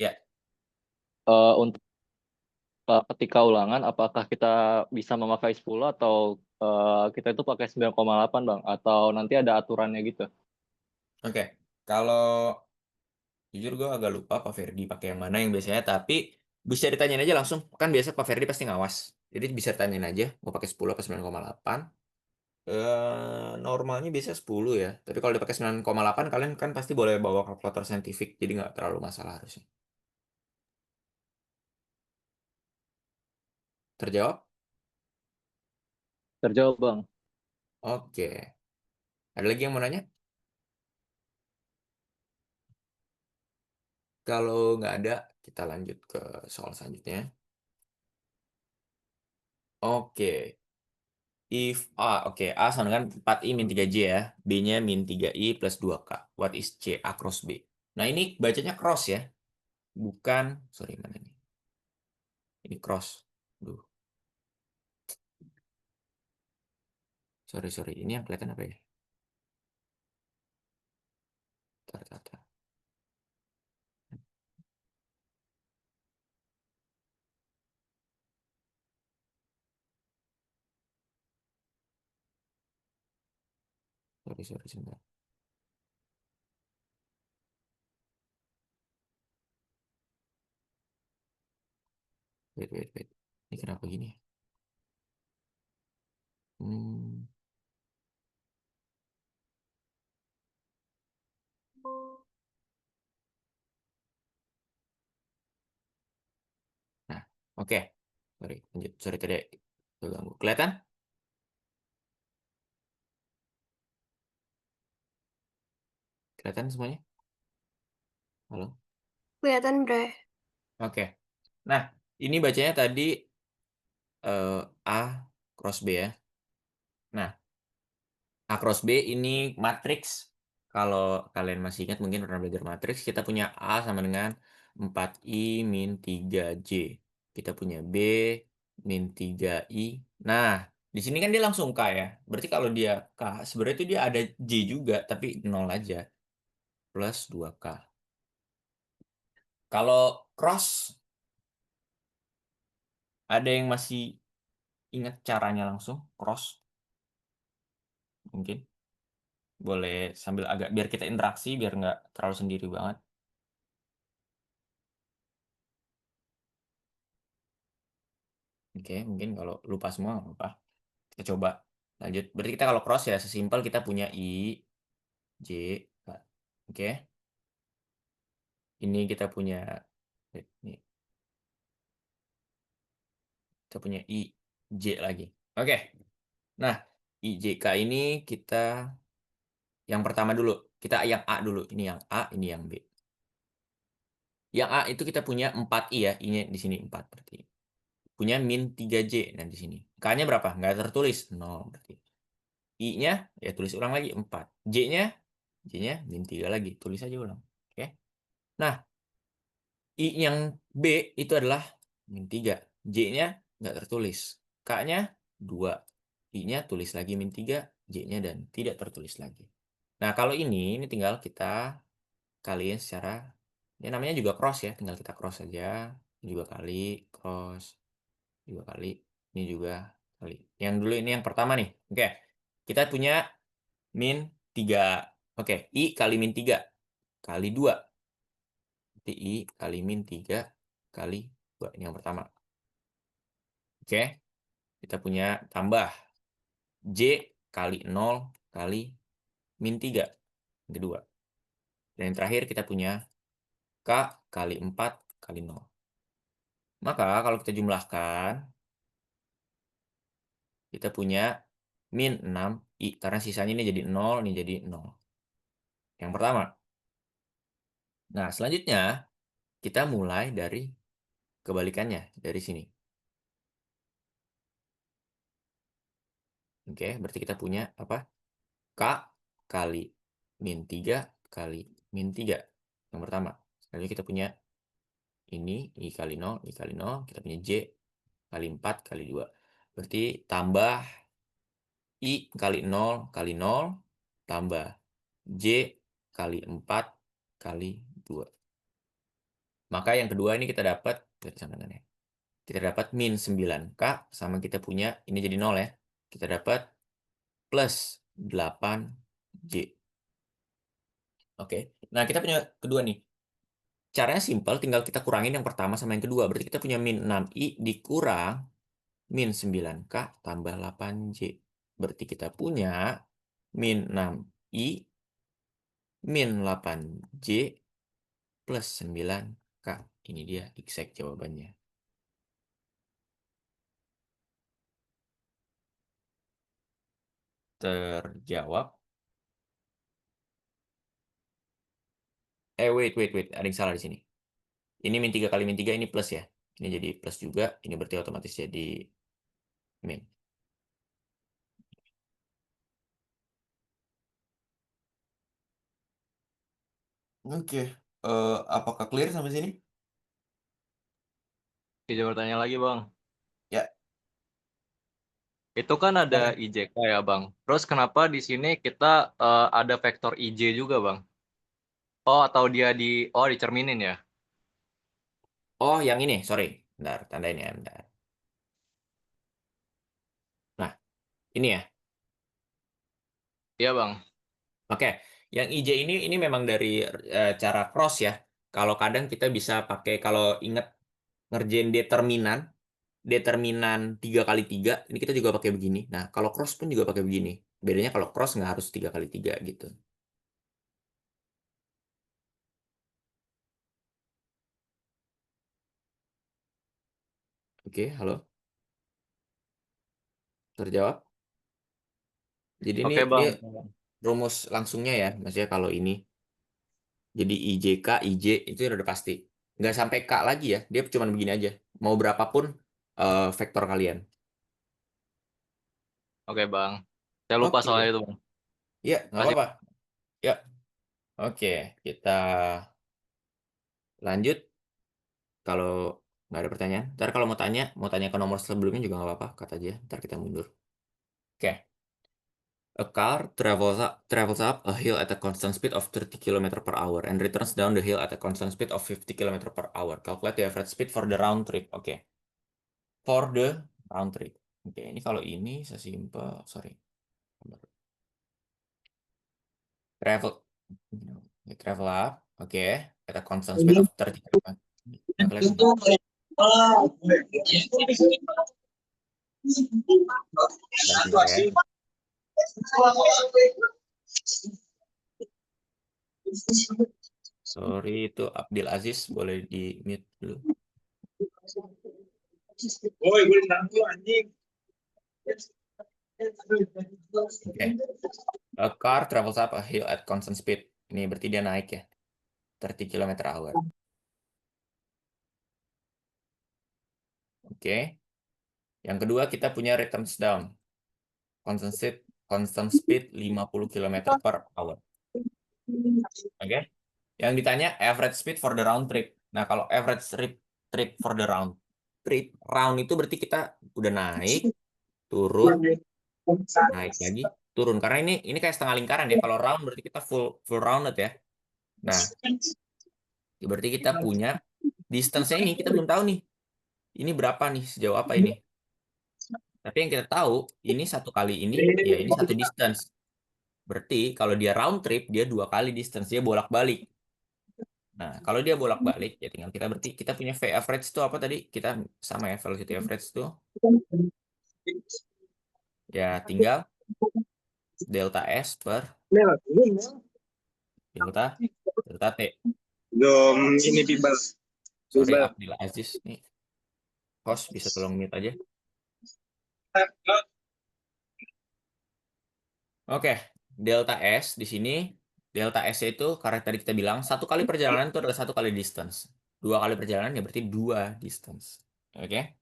Ya, Untuk ketika ulangan, apakah kita bisa memakai 10 atau kita itu pakai 9,8, Bang? Atau nanti ada aturannya gitu? oke. Kalau jujur gue agak lupa Pak Ferdi pakai yang mana yang biasanya, tapi bisa ditanyain aja langsung. Kan biasa Pak Ferdi pasti ngawas. Jadi bisa ditanyain aja, mau pakai 10 apa 9,8. Normalnya biasa 10 ya. Tapi kalau dipakai 9,8 kalian kan pasti boleh bawa kalkulator saintifik. Jadi nggak terlalu masalah harusnya. Terjawab? Terjawab, Bang. Oke. Ada lagi yang mau nanya? Kalau nggak ada, kita lanjut ke soal selanjutnya. Oke. If A, oke, A sama dengan 4I min 3J ya. B-nya min 3I plus 2K. What is C? A cross B. Nah, ini bacanya cross ya. Bukan, sorry, mana nih? Ini cross. Duh, sorry. Ini yang kelihatan apa ya? Tar. Sorry, sebentar. Wait. Ini kenapa gini ya? Hmm. Nah, oke. Sorry, lanjut. Sorry tadi terganggu. Kelihatan? Kelihatan semuanya? Halo? Kelihatan, Bre. Oke. Nah, ini bacanya tadi A cross B ya. Nah, A cross B ini matriks. Kalau kalian masih ingat mungkin pernah belajar matriks, kita punya A sama dengan 4I min 3J. Kita punya B min 3I. Nah, di sini kan dia langsung K ya. Berarti kalau dia K, sebenarnya itu dia ada J juga, tapi 0 aja. Plus 2K. Kalau cross, ada yang masih ingat caranya langsung cross? Mungkin boleh sambil agak biar kita interaksi biar nggak terlalu sendiri banget. Oke, mungkin kalau lupa semua nggak apa. Kita coba lanjut. Berarti kita kalau cross ya sesimpel kita punya I, J, K. Oke. Ini kita punya ini kita punya I, J lagi. Oke. Nah, I, J, K ini kita Yang pertama dulu, kita yang A dulu. Ini yang A, ini yang B. Yang A itu kita punya 4I ya, I-nya di sini 4 berarti. Punya min 3J, nah di sini. K-nya berapa? Nggak tertulis, 0 berarti. I-nya, ya tulis ulang lagi, 4. J-nya min 3 lagi, tulis aja ulang. Oke. Nah, I yang B itu adalah min 3. J-nya nggak tertulis. K-nya 2. I-nya tulis lagi min 3, J-nya dan tidak tertulis lagi. Nah, kalau ini tinggal kita kaliin secara, ya namanya juga cross ya, tinggal kita cross saja. Ini juga kali, cross, juga kali, ini juga kali. Yang dulu ini yang pertama nih. Oke, kita punya min 3. Oke, I kali min 3 kali 2. Berarti I kali min 3 kali 2. Ini yang pertama. Oke, kita punya tambah J kali 0 kali min 3. Yang kedua. Dan yang terakhir kita punya K kali 4 kali 0. Maka kalau kita jumlahkan, kita punya min 6I. Karena sisanya ini jadi 0, ini jadi 0. Yang pertama. Nah, selanjutnya kita mulai dari kebalikannya, dari sini. Oke, berarti kita punya apa? K kali min 3 kali min 3. Yang pertama. Selanjutnya kita punya ini, I kali 0, I kali 0. Kita punya J kali 4 kali 2. Berarti tambah I kali 0 kali 0 tambah J kali 4 kali 2. Maka yang kedua ini kita dapat, kita dapat min 9K sama kita punya, ini jadi 0 ya. Kita dapat plus 8J. Oke, nah kita punya kedua nih. Caranya simpel, tinggal kita kurangin yang pertama sama yang kedua. Berarti kita punya min 6I dikurang min 9K tambah 8J. Berarti kita punya min 6I min 8J plus 9K. Ini dia exact jawabannya. Terjawab. Wait. Ada yang salah di sini. Ini min 3 kali min 3, ini plus ya. Ini jadi plus juga. Ini berarti otomatis jadi min. Oke. Apakah clear sampai sini? Izin bertanya lagi, Bang. Ya. Itu kan ada Oke. IJK ya, Bang. Terus kenapa di sini kita ada vektor IJ juga, Bang? Oh, atau dia dicerminin ya? Oh, yang ini. Sorry. Bentar, tandain ya. Bentar. Nah, ini ya. Iya, Bang. Oke. Yang IJ ini memang dari cara cross ya. Kalau kadang kita bisa pakai, kalau ingat ngerjain determinan 3 kali 3, ini kita juga pakai begini. Nah, kalau cross pun juga pakai begini. Bedanya kalau cross nggak harus 3 kali 3 gitu. Oke, halo. Terjawab? Jadi ini Oke, Bang. rumus langsungnya ya. Maksudnya kalau ini, jadi IJK, IJ itu udah pasti. Nggak sampai K lagi ya. Dia cuma begini aja. Mau berapapun vektor kalian. Oke, Bang. Saya lupa Oke. soal itu, Bang. Ya, nggak Masih. apa-apa. Ya, oke. Kita lanjut. Kalau nggak ada pertanyaan. Ntar kalau mau tanya ke nomor sebelumnya juga nggak apa-apa. Kata aja. Ntar kita mundur. Oke. A car travels up a hill at a constant speed of 30 km per hour and returns down the hill at a constant speed of 50 km per hour. Calculate the average speed for the round trip. Oke. For the round trip. Oke, ini kalau ini sesimpel, sorry. Travel up, oke. At a constant speed of 30 km. Nggak kelihatan. Bentar ya. Sorry, itu Abdul Aziz, boleh di mute dulu. Woi, gue anjing. Oke. A car travels up a hill at constant speed. Ini berarti dia naik ya. 30 km/h. Oke. Yang kedua kita punya rate comes down. Constant speed 50 km/h. Oke. Yang ditanya average speed for the round trip. Nah, kalau average trip for the round trip, round itu berarti kita udah naik, turun, naik lagi, turun. Karena ini kayak setengah lingkaran ya. Kalau round berarti kita full rounded ya. Nah, berarti kita punya distance-nya ini kita belum tahu nih. Ini berapa nih, sejauh apa ini? Tapi yang kita tahu, ini satu kali ini, ya ini satu distance. Berarti kalau dia round trip, dia 2 kali distance, dia bolak-balik. Nah, kalau dia bolak-balik, ya tinggal kita berarti kita punya V average itu apa tadi? Kita sama ya, velocity average itu. Ya tinggal delta S per delta T. Ini bimbel. Sorry, Abdul Aziz. Nih, host bisa tolong mute aja. Oke, delta S di sini, delta S itu karena tadi kita bilang satu kali perjalanan itu adalah satu kali distance. 2 kali perjalanan ya berarti 2 distance. Oke,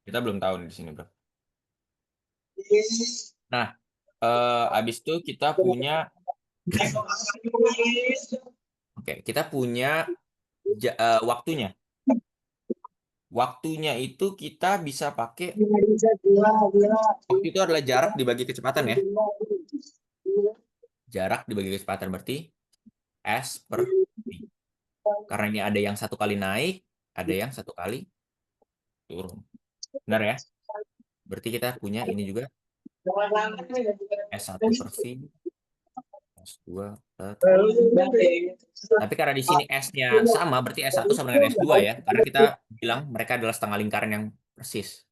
kita belum tahu nih di sini bro. Nah, abis itu kita punya, kita punya waktunya. Waktunya itu kita bisa pakai, waktu itu adalah jarak dibagi kecepatan ya. Jarak dibagi kecepatan berarti S per V. Karena ini ada yang satu kali naik, ada yang satu kali turun. Benar ya? Berarti kita punya ini juga S1 per V, S2 per... Tapi karena di sini S-nya sama, berarti S1 sama dengan S2 ya. Karena kita bilang mereka adalah setengah lingkaran yang persis.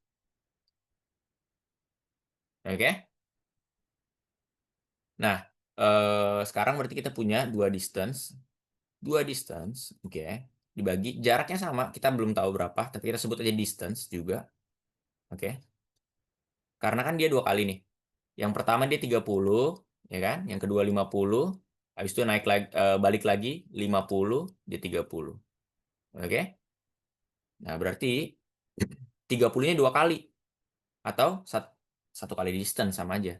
Oke? Nah, sekarang berarti kita punya dua distance. Dua distance, oke. Dibagi, jaraknya sama, kita belum tahu berapa, tapi kita sebut aja distance juga. Oke. Karena kan dia 2 kali nih. Yang pertama dia 30, ya kan? Yang kedua 50. Habis itu naik lagi, balik lagi 50, dia 30. Oke? Nah, berarti 30-nya 2 kali. Atau satu kali distance sama aja.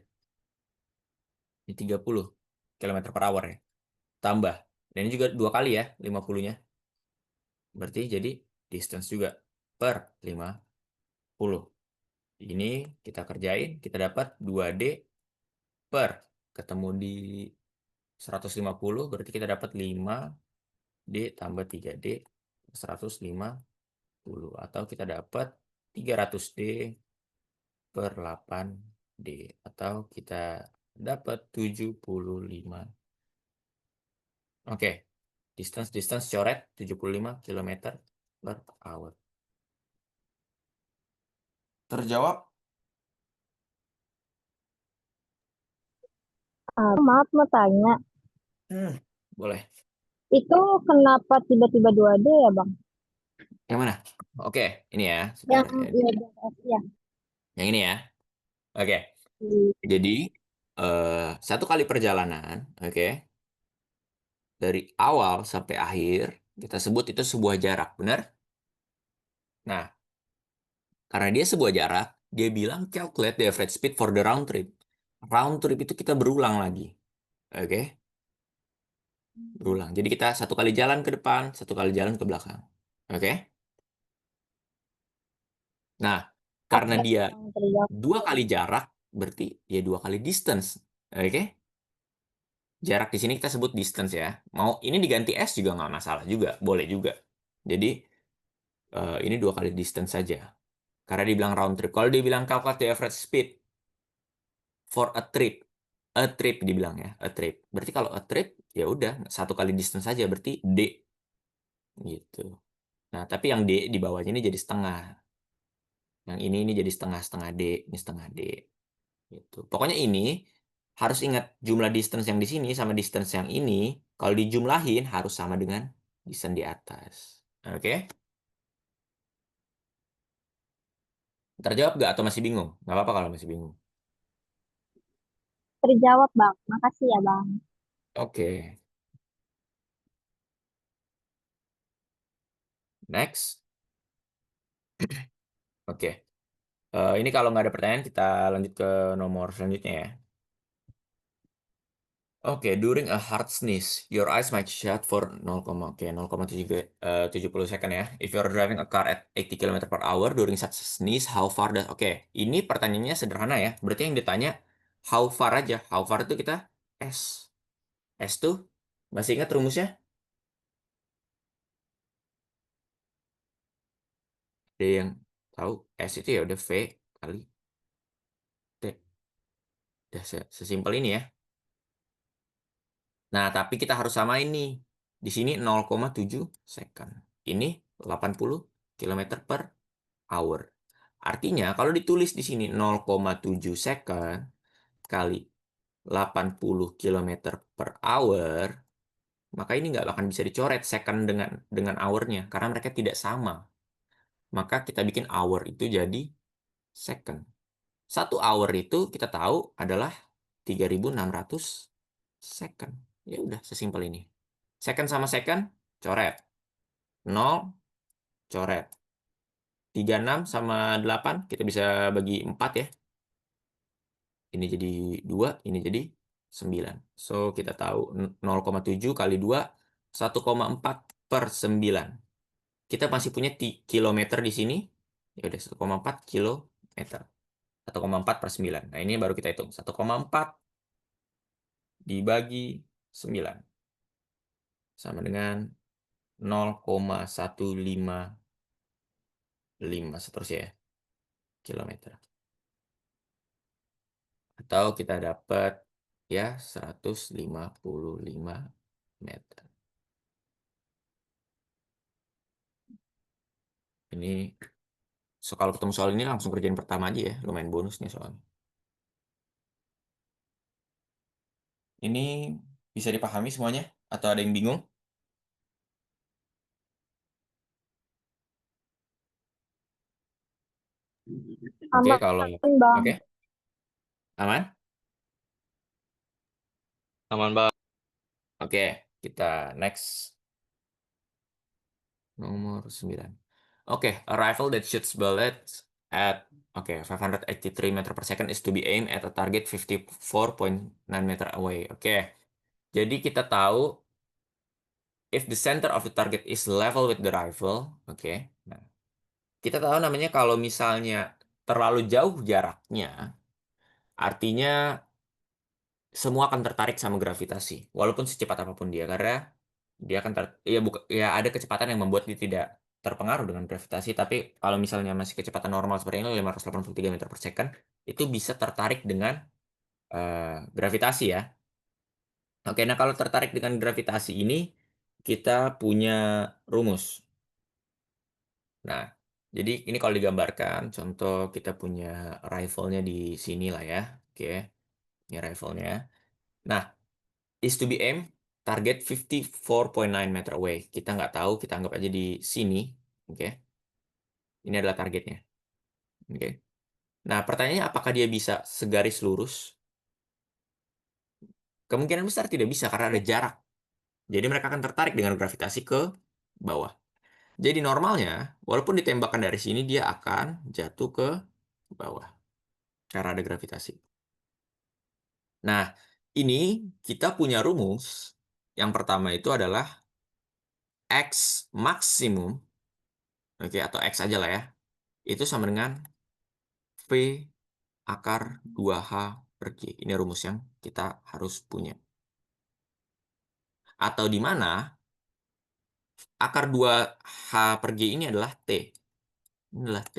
Ini 30 km/h ya. Tambah. Dan ini juga 2 kali ya, 50-nya. Berarti jadi distance juga per 50. Ini kita kerjain, kita dapat 2D per ketemu di 150, berarti kita dapat 5D tambah 3D 150, atau kita dapat 300D per 8D, atau kita dapat 75. Oke, distance coret 75 km/h. Terjawab? Maaf mau tanya, Boleh. itu kenapa tiba-tiba 2D ya Bang? Yang mana? Oke, ini ya. Yang Sebentar. ya, ya. Yang ini ya. Oke. Jadi satu kali perjalanan, oke, dari awal sampai akhir kita sebut itu sebuah jarak, benar? Nah, karena dia sebuah jarak, dia bilang calculate the average speed for the round trip. Round trip itu kita berulang lagi, oke? Berulang. Jadi kita satu kali jalan ke depan, satu kali jalan ke belakang, oke? Nah, karena Oke, dia yang terjawab. 2 kali jarak, berarti dia 2 kali distance, oke? Jarak di sini kita sebut distance ya. Mau ini diganti S juga nggak masalah juga, boleh juga. Jadi ini 2 kali distance saja. Karena dibilang round trip. Kalau dia bilang calculate the average speed for a trip dibilang ya, a trip. Berarti kalau a trip ya udah satu kali distance saja, berarti D gitu. Nah, tapi yang D di bawahnya ini jadi setengah. Yang ini jadi setengah D, ini setengah D. Gitu. Pokoknya ini harus ingat jumlah distance yang di sini sama distance yang ini, kalau dijumlahin harus sama dengan distance di atas. Oke? Terjawab nggak atau masih bingung? Nggak apa-apa kalau masih bingung. terjawab, Bang. Makasih ya, Bang. Oke. Next. Oke. Ini kalau nggak ada pertanyaan, kita lanjut ke nomor selanjutnya ya. Oke, during a hard sneeze, your eyes might shut for 0,70 second ya. If you're driving a car at 80 km per hour during such a sneeze, how far does... Oke, ini pertanyaannya sederhana ya. Berarti yang ditanya how far aja. How far itu kita S. S tuh, masih ingat rumusnya? Ada yang tahu? S itu ya udah V kali T. Udah sesimpel ini ya. Nah, tapi kita harus samain nih. Di sini 0,7 second. Ini 80 km per hour. Artinya, kalau ditulis di sini 0,7 second kali 80 km per hour, maka ini nggak akan bisa dicoret second dengan hour-nya, karena mereka tidak sama. Maka kita bikin hour itu jadi second. 1 hour itu kita tahu adalah 3.600 second. Ya udah, sesimpel ini. Second sama second, coret. 0, coret. 36 sama 8, kita bisa bagi 4 ya. Ini jadi 2, ini jadi 9. So, kita tahu 0,7 kali 2, 1,4 per 9. Kita masih punya kilometer di sini. Ya udah, 1,4 kilometer. 1,4 per 9. Nah, ini baru kita hitung. 1,4 dibagi 9. Sama dengan 0,155 seterusnya ya. Kilometer. Atau kita dapat ya 155 meter. Ini kalau ketemu soal ini langsung kerjain pertama aja ya, lumayan bonusnya soalnya. Ini bisa dipahami semuanya? Atau ada yang bingung? Oke, Aman, kalau Bang. oke, aman? Aman, Bang. Oke, kita next. Nomor 9. Oke, a rifle that shoots bullets at 583 meter per second is to be aimed at a target 54.9 meter away. Oke. Jadi kita tahu if the center of the target is level with the rifle, oke. Nah, kita tahu namanya kalau misalnya terlalu jauh jaraknya, artinya semua akan tertarik sama gravitasi, walaupun secepat apapun dia, karena dia akan ada kecepatan yang membuat dia tidak terpengaruh dengan gravitasi, tapi kalau misalnya masih kecepatan normal seperti ini 583 meter per second, itu bisa tertarik dengan gravitasi ya. Oke, nah kalau tertarik dengan gravitasi ini, kita punya rumus. Nah, jadi ini kalau digambarkan, contoh kita punya rifle-nya di sini lah ya. Oke, ini rifle-nya. Nah, is to be aimed, target 54.9 meter away. Kita nggak tahu, kita anggap aja di sini. Oke, ini adalah targetnya. Oke. Nah, pertanyaannya apakah dia bisa segaris lurus? Kemungkinan besar tidak bisa karena ada jarak. Jadi mereka akan tertarik dengan gravitasi ke bawah. Jadi normalnya, walaupun ditembakkan dari sini, dia akan jatuh ke bawah. Karena ada gravitasi. Nah, ini kita punya rumus. Yang pertama itu adalah X maksimum. Oke, atau X aja lah ya. Itu sama dengan V akar 2H per G. Ini rumus yang kita harus punya. Atau di mana akar 2H per G ini adalah T. Ini adalah T.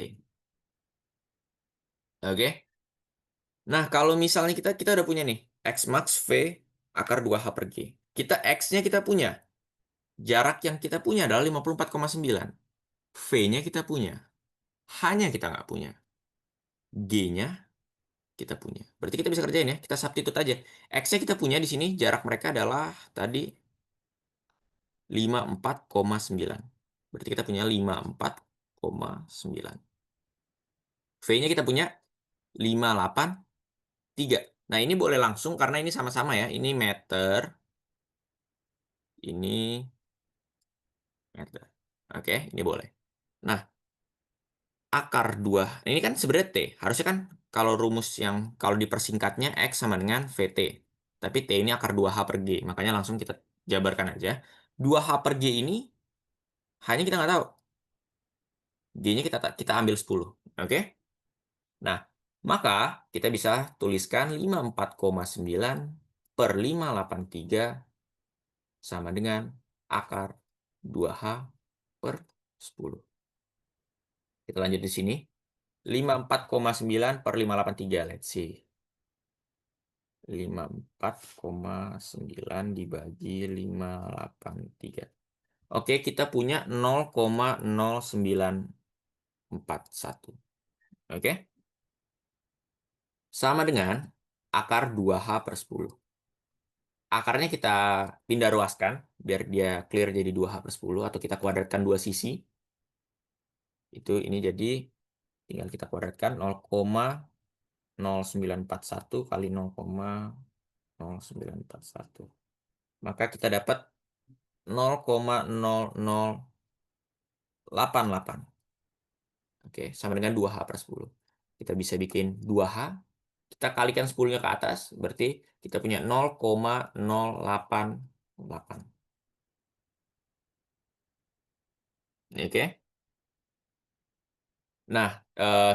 Oke. Nah, kalau misalnya kita udah punya nih. X max V akar 2H per G. X-nya kita punya. Jarak yang kita punya adalah 54,9. V-nya kita punya. H-nya kita nggak punya. G-nya kita punya. Berarti kita bisa kerjain ya. Kita substitute aja. X-nya kita punya di sini. Jarak mereka adalah tadi 54,9. Berarti kita punya 54,9. V-nya kita punya 583. Nah, ini boleh langsung karena ini sama-sama ya. Ini meter, ini meter. Oke, ini boleh. Nah, akar 2, ini kan sebenarnya T. Harusnya kan kalau rumus yang kalau dipersingkatnya X sama dengan VT. Tapi T ini akar 2H per G. Makanya langsung kita jabarkan aja. 2H per G ini hanya kita nggak tahu. G-nya kita ambil 10. Oke? Nah, maka kita bisa tuliskan 54,9 per 583 sama dengan akar 2H per 10. Kita lanjut di sini. 54,9 per 583, let's see. 54,9 dibagi 583. Oke, kita punya 0,0941. Oke? Sama dengan akar 2H per 10. Akarnya kita pindah ruaskan, biar dia clear jadi 2H per 10, atau kita kuadratkan dua sisi. Itu ini jadi, tinggal kita kuadratkan 0,0941 kali 0,0941. Maka kita dapat 0,0088. Oke, sama dengan 2H per 10. Kita bisa bikin 2H, kita kalikan 10-nya ke atas, berarti kita punya 0,088. Oke. Nah,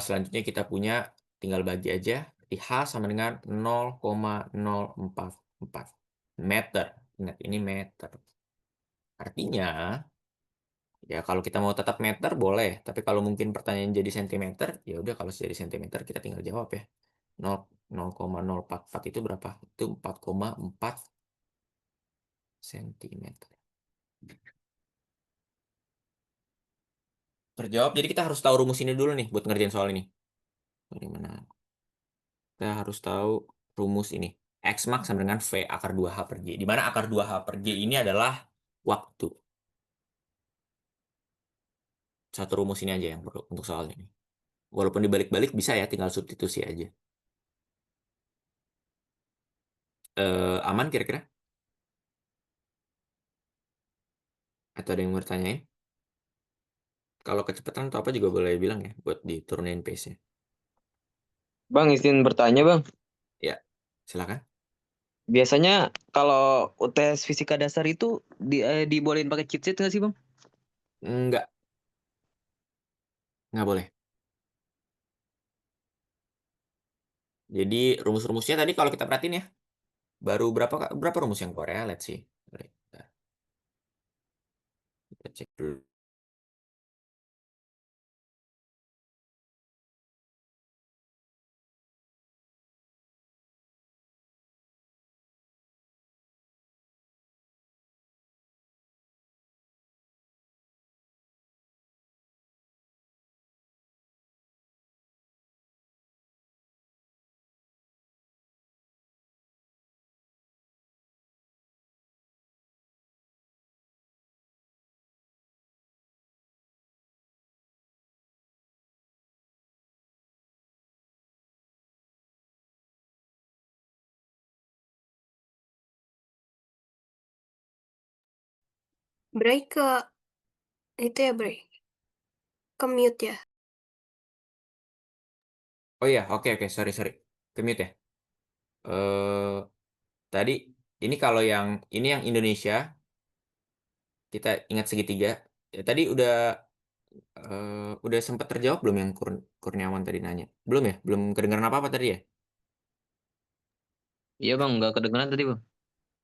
selanjutnya kita punya, tinggal bagi aja, berarti H sama dengan 0,044 meter. Ingat, ini meter. Artinya, ya kalau kita mau tetap meter boleh, tapi kalau mungkin pertanyaan jadi sentimeter, ya udah kalau jadi sentimeter kita tinggal jawab ya. 0,044 itu berapa? Itu 4,4 sentimeter. Terjawab. Jadi kita harus tahu rumus ini dulu nih buat ngerjain soal ini. Dari mana? Kita harus tahu rumus ini. X max sama dengan V akar 2H per G. Di mana akar 2H per G ini adalah waktu. Satu rumus ini aja yang perlu untuk soal ini. Walaupun dibalik-balik bisa ya, tinggal substitusi aja. Aman kira-kira? Atau ada yang mau ditanyain? Kalau kecepatan atau apa juga boleh bilang ya, buat diturunin pace-nya. Bang, izin bertanya, Bang. Ya, silakan. Biasanya kalau UTS fisika dasar itu dibolehin pakai cheat sheet nggak sih, Bang? Nggak boleh. Jadi rumus-rumusnya tadi kalau kita perhatiin ya, baru berapa rumus yang Korea? Let's see. Bentar. Kita cek dulu. Bray ke itu ya, Bray. Ke mute ya. Oh iya, oke, sorry. Ke mute ya. Tadi ini kalau yang ini yang Indonesia, kita ingat segitiga. Ya, tadi udah sempat terjawab belum yang Kurniawan tadi nanya? Belum ya? Belum kedengaran apa-apa tadi ya? Iya, Bang, nggak kedengeran tadi, Bang.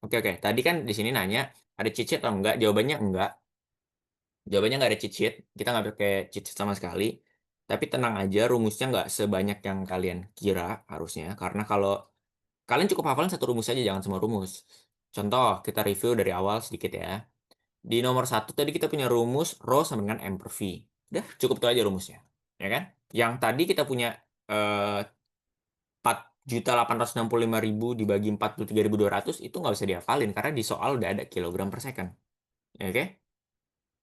Oke. Tadi kan di sini nanya ada cheat sheet atau enggak? Jawabannya enggak. Jawabannya nggak ada cheat sheet. Kita nggak pakai cheat sheet sama sekali. Tapi tenang aja, rumusnya nggak sebanyak yang kalian kira harusnya. Karena kalau kalian cukup hafalin satu rumus aja, jangan semua rumus. Contoh, kita review dari awal sedikit ya. Di nomor 1 tadi kita punya rumus rho sama dengan M per V. Udah, cukup itu aja rumusnya. Ya kan? Yang tadi kita punya 4.865.000 dibagi 43.200 itu nggak bisa dihafalin karena di soal udah ada kilogram per second. Ya, oke?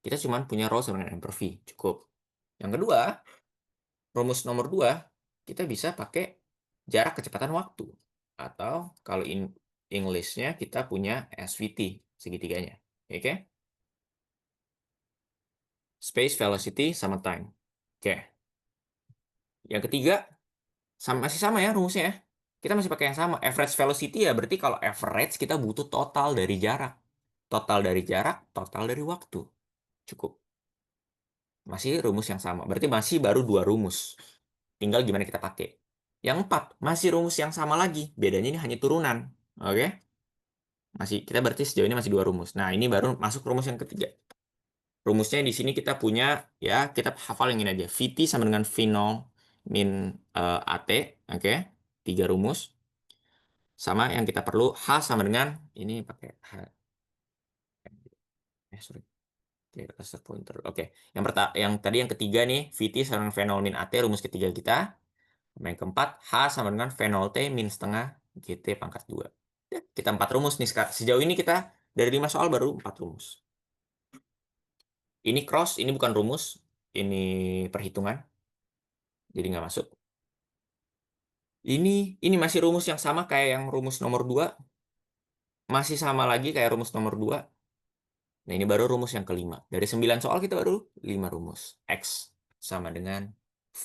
Kita cuma punya rho sama dengan M per V. Cukup. Yang kedua, rumus nomor 2, kita bisa pakai jarak kecepatan waktu. Atau kalau English-nya kita punya SVT, segitiganya. Oke? Space, velocity, sama time. Oke. Yang ketiga, masih sama ya rumusnya ya. Kita masih pakai yang sama. Average velocity ya berarti kalau average kita butuh total dari jarak. Total dari jarak, total dari waktu. Cukup. Masih rumus yang sama. Berarti masih baru 2 rumus. Tinggal gimana kita pakai. Yang 4, masih rumus yang sama lagi. Bedanya ini hanya turunan. Oke? Kita berarti sejauh ini masih 2 rumus. Nah, ini baru masuk rumus yang ketiga. Rumusnya di sini kita punya, ya kita hafal yang ini aja. VT sama dengan V0 min AT. Oke? 3 rumus. Sama yang kita perlu H sama dengan, ini pakai H. Sorry. Oke, laser pointer. Oke. Yang tadi yang ketiga nih, VT sama dengan V0 min AT, rumus ketiga kita. Yang keempat, H sama dengan V0T min setengah GT pangkat 2. Ya, kita 4 rumus nih. Sejauh ini kita dari 5 soal baru 4 rumus. Ini cross, ini bukan rumus. Ini perhitungan. Jadi nggak masuk. Ini masih rumus yang sama kayak yang rumus nomor 2. Masih sama lagi kayak rumus nomor 2. Nah, ini baru rumus yang kelima. Dari 9 soal kita baru 5 rumus. X sama dengan V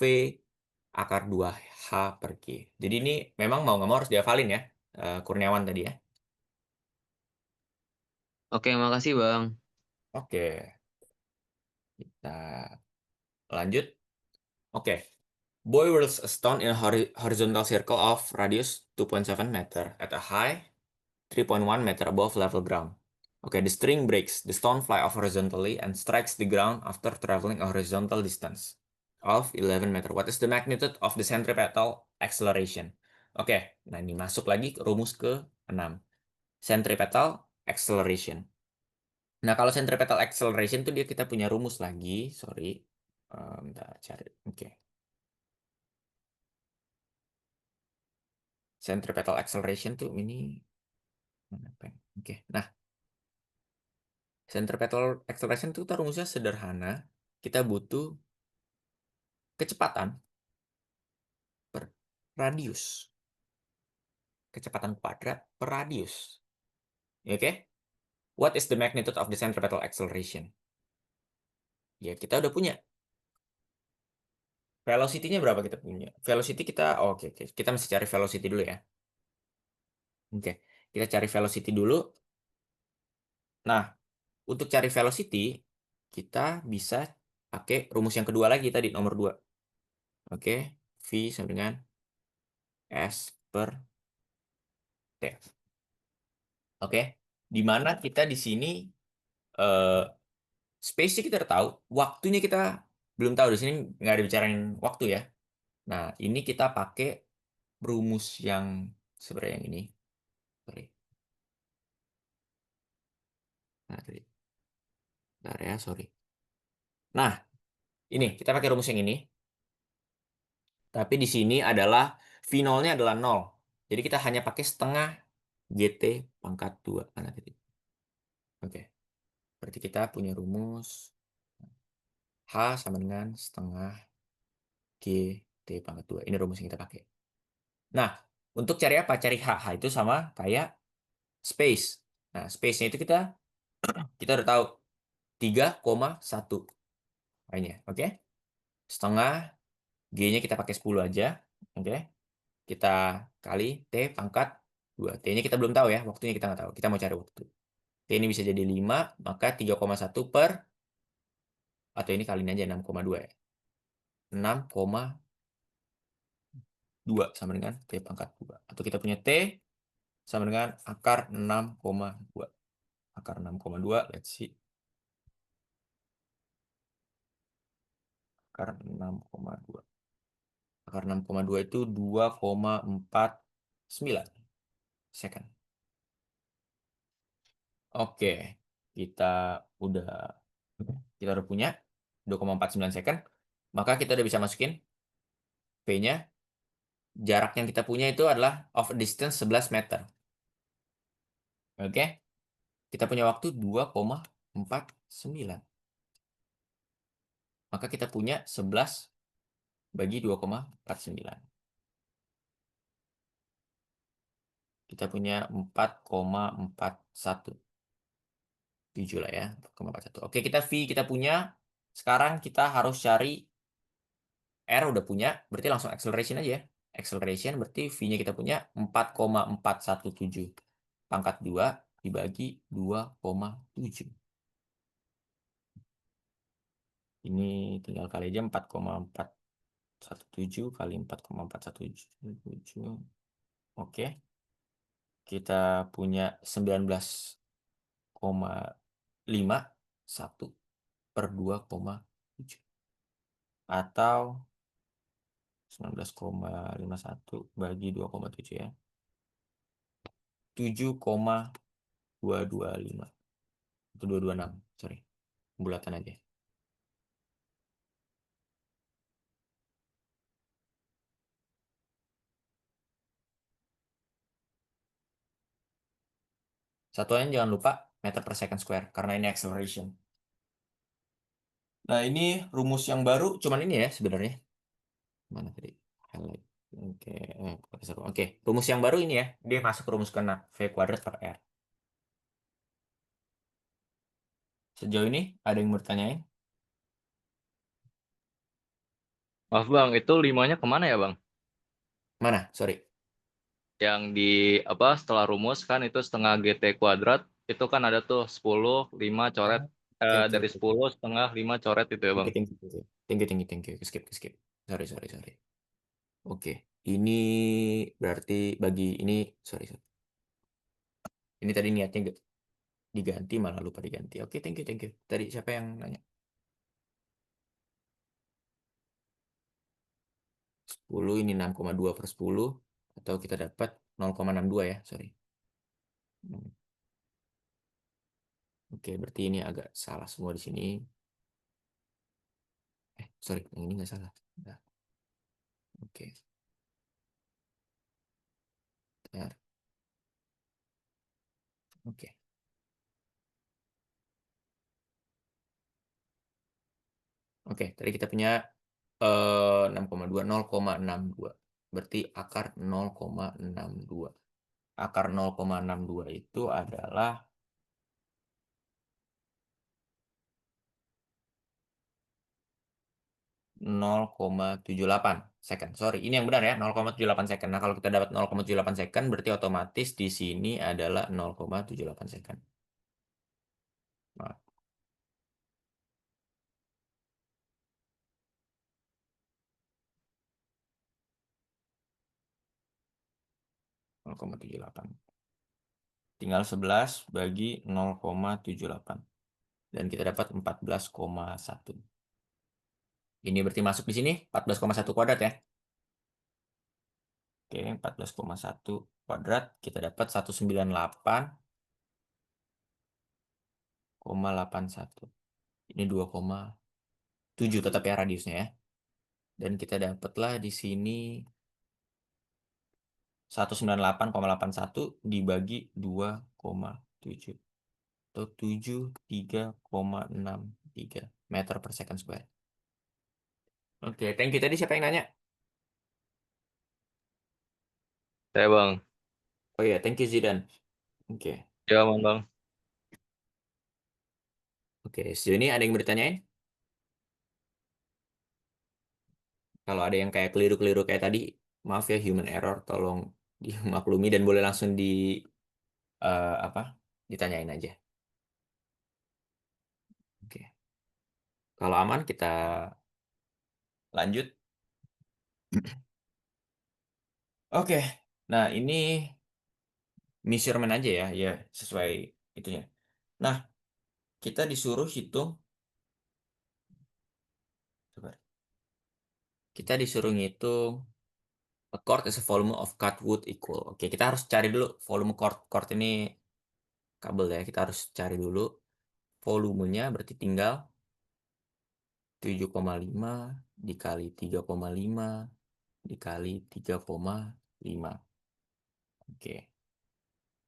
akar 2H per G. Jadi ini memang mau nggak mau harus dihafalin ya. Kurniawan tadi ya. Oke, makasih Bang. Oke. Kita lanjut. Oke. Boy whirls a stone in a horizontal circle of radius 2.7 meter at a height 3.1 meter above level ground. Okay, the string breaks. The stone fly off horizontally and strikes the ground after traveling a horizontal distance of 11 meter. What is the magnitude of the centripetal acceleration? Oke, nah ini masuk lagi ke rumus ke-6. Centripetal acceleration. Nah, kalau centripetal acceleration itu kita punya rumus lagi. Sorry. Bentar, cari. Oke. Centripetal acceleration tuh ini. Oke. Nah, centripetal acceleration itu kita rumusnya sederhana. Kita butuh kecepatan per radius. Kecepatan kuadrat per radius. Oke? What is the magnitude of the centripetal acceleration? Ya, kita udah punya. Velocity-nya berapa kita punya? Velocity kita, oke. Kita mesti cari velocity dulu ya. Oke, kita cari velocity dulu. Nah, untuk cari velocity, kita bisa pakai rumus yang kedua lagi tadi, nomor 2. Oke, V sama dengan S per T. Oke, di mana kita di sini eh, space-nya kita udah tahu, waktunya kita belum tahu. Di sini nggak ada bicarain waktu ya. Nah, ini kita pakai rumus yang sebenarnya yang ini. Sorry. Bentar ya, sorry. Nah, ini kita pakai rumus yang ini. Tapi di sini adalah V0-nya adalah 0. Jadi kita hanya pakai setengah GT pangkat 2. Mana tadi? Oke. Berarti kita punya rumus H sama dengan setengah GT pangkat 2. Ini rumus yang kita pakai. Nah, untuk cari apa? Cari H. H itu sama kayak space. Nah, space-nya itu kita udah tahu 3,1. Kayaknya, oke? Setengah G-nya kita pakai 10 aja. Oke? Kita kali T pangkat 2. T-nya kita belum tahu ya. Waktunya kita nggak tahu. Kita mau cari waktu. T ini bisa jadi 5, maka 3,1 per, atau ini kaliin aja 6,2 ya. 6,2 sama dengan T pangkat 2. Atau kita punya T sama dengan akar 6,2. Akar 6,2, let's see. Akar 6,2. Akar 6,2 itu 2,49 second. Oke, kita udah punya 2,49 second. Maka kita udah bisa masukin P-nya. Jarak yang kita punya itu adalah of a distance 11 meter. Oke. Kita punya waktu 2,49. Maka kita punya 11 bagi 2,49. Kita punya 4,417 lah ya. 4,41. Oke, kita V kita punya. Sekarang kita harus cari R udah punya, berarti langsung acceleration aja ya. Acceleration berarti V-nya kita punya 4,417 pangkat 2 dibagi 2,7. Ini tinggal kali aja 4,417 kali 4,417. Oke. Kita punya 19,51 per 2,7. Atau 19,51 bagi 2,7 ya. 7,225. Itu 226, sorry. Bulatan aja. Satuannya jangan lupa meter per second square, karena ini acceleration. Nah, ini rumus yang baru, cuman ini ya sebenarnya. Mana tadi? Highlight. Oke, Oke, rumus yang baru ini ya. Dia masuk rumus kena V kuadrat per R. Sejauh ini ada yang mau ditanyain? Maaf Bang, itu 5-nya kemana ya Bang? Mana? Sorry. Yang di apa setelah rumus kan itu setengah GT kuadrat, itu kan ada tuh 10, 5 coret. Oke, oke, Dari oke. 10, setengah, 5 coret itu ya Bang. Oke, thank you, thank you. Thank you, thank you, thank you. Skip. Sorry. Oke, ini berarti bagi ini, sorry. Ini tadi niatnya diganti, malah lupa diganti. Oke, thank you. Tadi siapa yang nanya? 10, ini 6,2 per 10. Atau kita dapat 0,62 ya, sorry. Oke, berarti ini agak salah semua di sini. Sorry, yang ini nggak salah. Nah, oke. Bentar. Oke. Oke, tadi kita punya 6,2, 0,62. Berarti akar 0,62. Akar 0,62 itu adalah 0,78 second. Sorry, ini yang benar ya, 0,78 second. Nah, kalau kita dapat 0,78 second, berarti otomatis di sini adalah 0,78 second. Nah, 0,78. Tinggal 11 bagi 0,78. Dan kita dapat 14,1. Ini berarti masuk di sini 14,1 kuadrat ya. Oke, 14,1 kuadrat. Kita dapat 198,81. Ini 2,7 tetap ya radiusnya ya. Dan kita dapatlah di sini 198,81 dibagi 2,7. Atau 73,63 meter per second square. Oke, thank you. Tadi siapa yang nanya? Saya Bang. Oh iya, thank you Zidan. Oke. Ya Bang Bang. Oke, sejauh ini ada yang mau ditanyain? Kalau ada yang kayak keliru-keliru kayak tadi, maaf ya, human error, tolong dimaklumi dan boleh langsung apa? Ditanyain aja. Oke. Kalau aman kita lanjut. Oke. Nah, ini measurement aja ya sesuai itunya. Nah, kita disuruh hitung. Coba. Kita disuruh ngitung a cord is a volume of cut wood equal. Oke, kita harus cari dulu volume cord. Cord ini kabel ya. Kita harus cari dulu volumenya, berarti tinggal 7,5 dikali 3,5 dikali 3,5. Oke.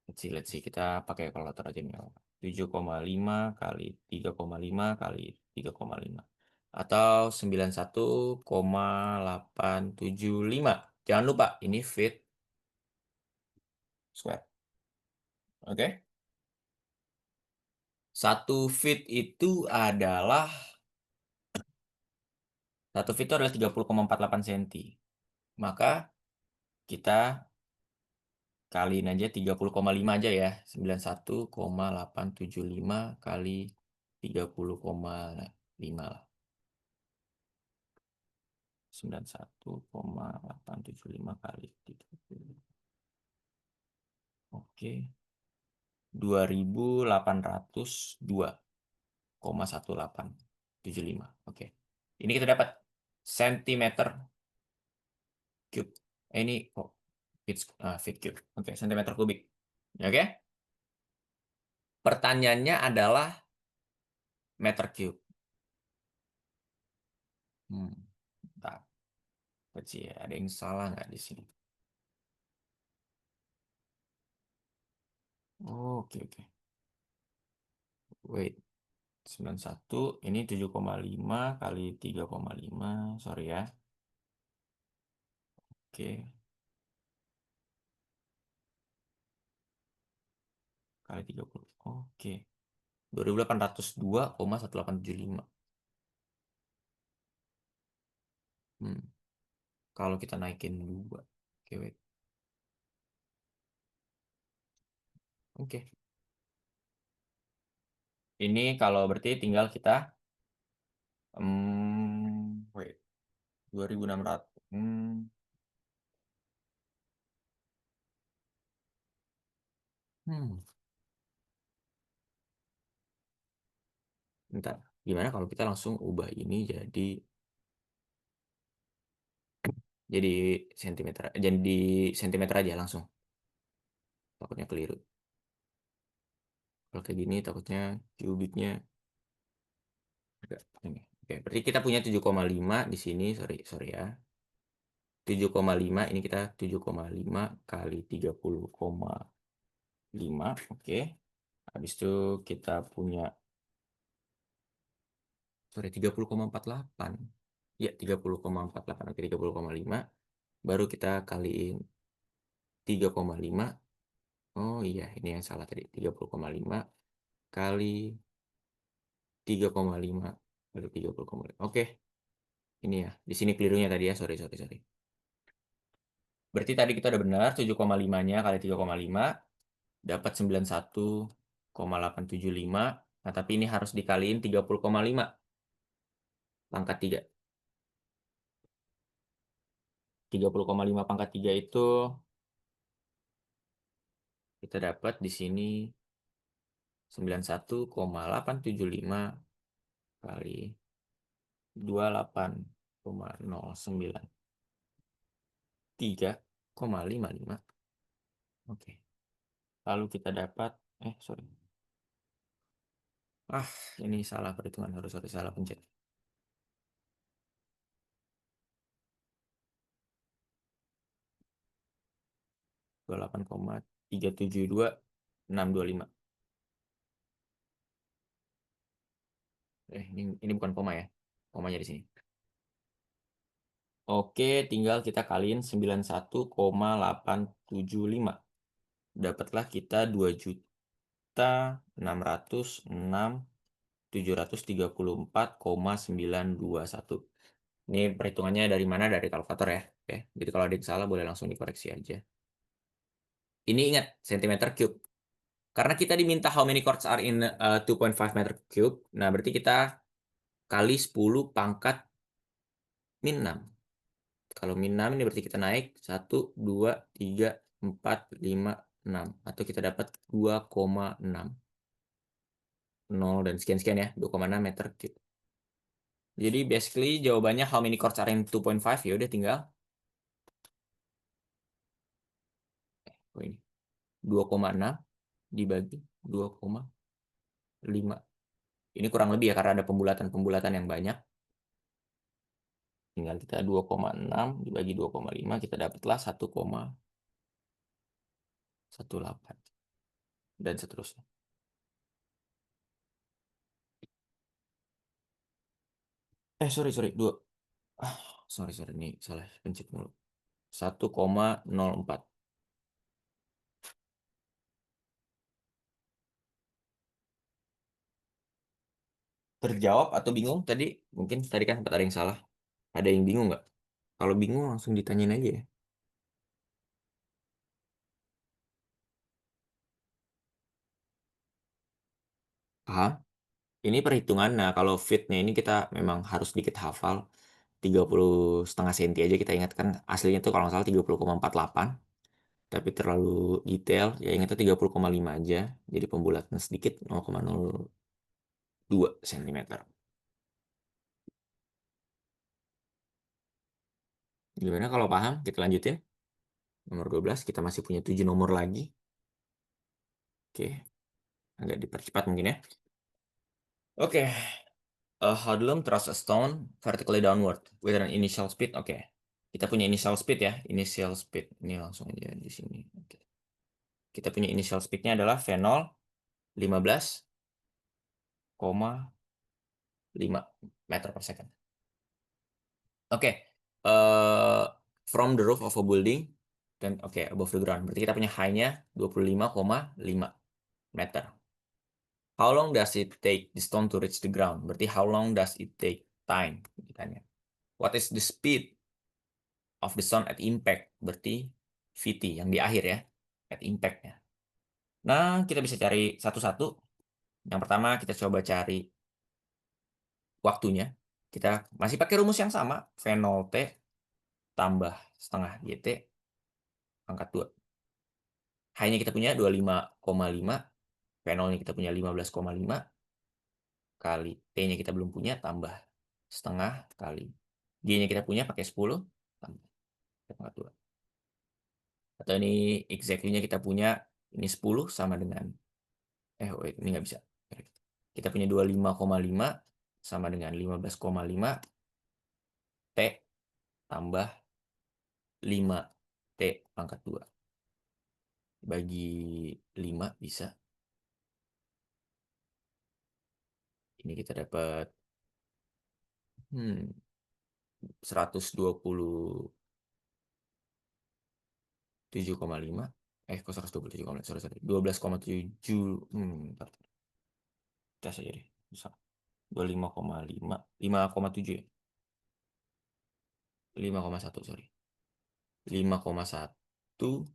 Let's see. Kita pakai kalkulator aja nih. 7,5 kali 3,5 kali 3,5. Atau 91,875. Jangan lupa, ini feet square. Oke. 1 feet itu adalah 30,48 cm. Maka kita kaliin aja 30,5 aja ya. 91,875 kali 30,5 lah. 91,875 kali 30. Oke. 2802,1875. Oke. Ini kita dapat sentimeter cube. Ini feet cube. Oke, sentimeter kubik. Oke. Pertanyaannya adalah meter cube. Bentar. Kecil, ada yang salah nggak di sini? Oke. Wait. 91, ini 7,5 kali 3,5. Sorry ya. Oke. Kali 30. Oke. 2802,1875. Kalau kita naikin 2. Oke, wait. Oke. Ini kalau berarti tinggal kita wait. 2600. Bentar. Gimana kalau kita langsung ubah ini jadi sentimeter aja langsung. Takutnya keliru. Kalau kayak gini takutnya kubiknya agak ini. Oke, berarti kita punya 7,5 di sini, sorry ya. 7,5 ini kita 7,5 kali 30,5. Oke. Habis itu kita punya 30,48. Ya, 30,48. Oke, 30,5. Baru kita kaliin 3,5. Oh iya, ini yang salah tadi. 30,5 kali 3,5 kali 30,5. Oke. Ini ya. Di sini kelirunya tadi ya. Sorry. Berarti tadi kita udah benar. 7,5-nya kali 3,5. Dapat 91,875. Nah, tapi ini harus dikaliin 30,5. Pangkat 3. 30,5 pangkat 3 itu kita dapat di sini 91,875 kali 28,093,55. Oke. Lalu kita dapat sorry. Ini salah perhitungan, harus salah pencet. 28,372625. Ini bukan koma ya. Komanya di sini. Oke, tinggal kita kaliin 91,875. Dapatlah kita 2.606.734,921. Ini perhitungannya dari mana? Dari kalkulator ya. Oke, jadi kalau ada yang salah boleh langsung dikoreksi aja. Ini ingat, centimeter cube. Karena kita diminta how many chords are in 2.5 meter cube. Nah, berarti kita kali 10 pangkat min 6. Kalau min 6 ini berarti kita naik 1, 2, 3, 4, 5, 6. Atau kita dapat 2,6. 0 dan sekian-sekian ya. 2,6 meter cube. Jadi basically jawabannya how many chords are in 2.5. Ya udah tinggal. Ini. 2,6 dibagi 2,5. Ini kurang lebih ya karena ada pembulatan-pembulatan yang banyak. Tinggal kita 2,6 dibagi 2,5 kita dapatlah 1,18 dan seterusnya. Sorry 2. Sorry ini salah pencet mulu. 1,04. terjawab atau bingung tadi? Mungkin tadi kan sempat ada yang salah. Ada yang bingung nggak? Kalau bingung langsung ditanyain aja ya. Paham? Ini perhitungan. Nah, kalau fitnya ini kita memang harus dikit hafal. 30,5 cm aja kita ingatkan. Aslinya tuh kalau nggak salah 30,48. Tapi terlalu detail. Ya ingatnya 30,5 aja. Jadi pembulatan sedikit 0,02 cm. Gimana kalau paham? Kita lanjutin. Nomor 12, kita masih punya 7 nomor lagi. Oke, agak dipercepat mungkin ya. Oke, a hoodlum throws a stone vertically downward with an initial speed. Oke, kita punya initial speed ya. Initial speed, ini langsung aja di sini. Oke. Kita punya initial speednya adalah V0 15,5 meter per second. Oke, from the roof of a building, dan oke, above the ground. Berarti kita punya high-nya 25,5 meter. How long does it take the stone to reach the ground? Berarti how long does it take time? Ditanya. What is the speed of the stone at impact? Berarti VT yang di akhir ya, at impact-nya. Nah, kita bisa cari satu-satu. Yang pertama kita coba cari waktunya. Kita masih pakai rumus yang sama, V0T tambah setengah GT pangkat 2. High-nya kita punya 25,5, V0-nya kita punya 15,5, kali T-nya kita belum punya, tambah setengah, kali G-nya kita punya pakai 10, tambah pangkat 2. Atau ini exactly-nya kita punya, ini 10 sama dengan, wait, ini nggak bisa. Kita punya 25,5 sama dengan 15,5 T tambah 5T pangkat 2. Bagi 5 bisa. Ini kita dapat 127,5. Kok 127,5? Sorry. 12,7. Bentar. Tes aja deh. Bisa. 25,5. 5,7 ya? 5,1, sorry. 5,1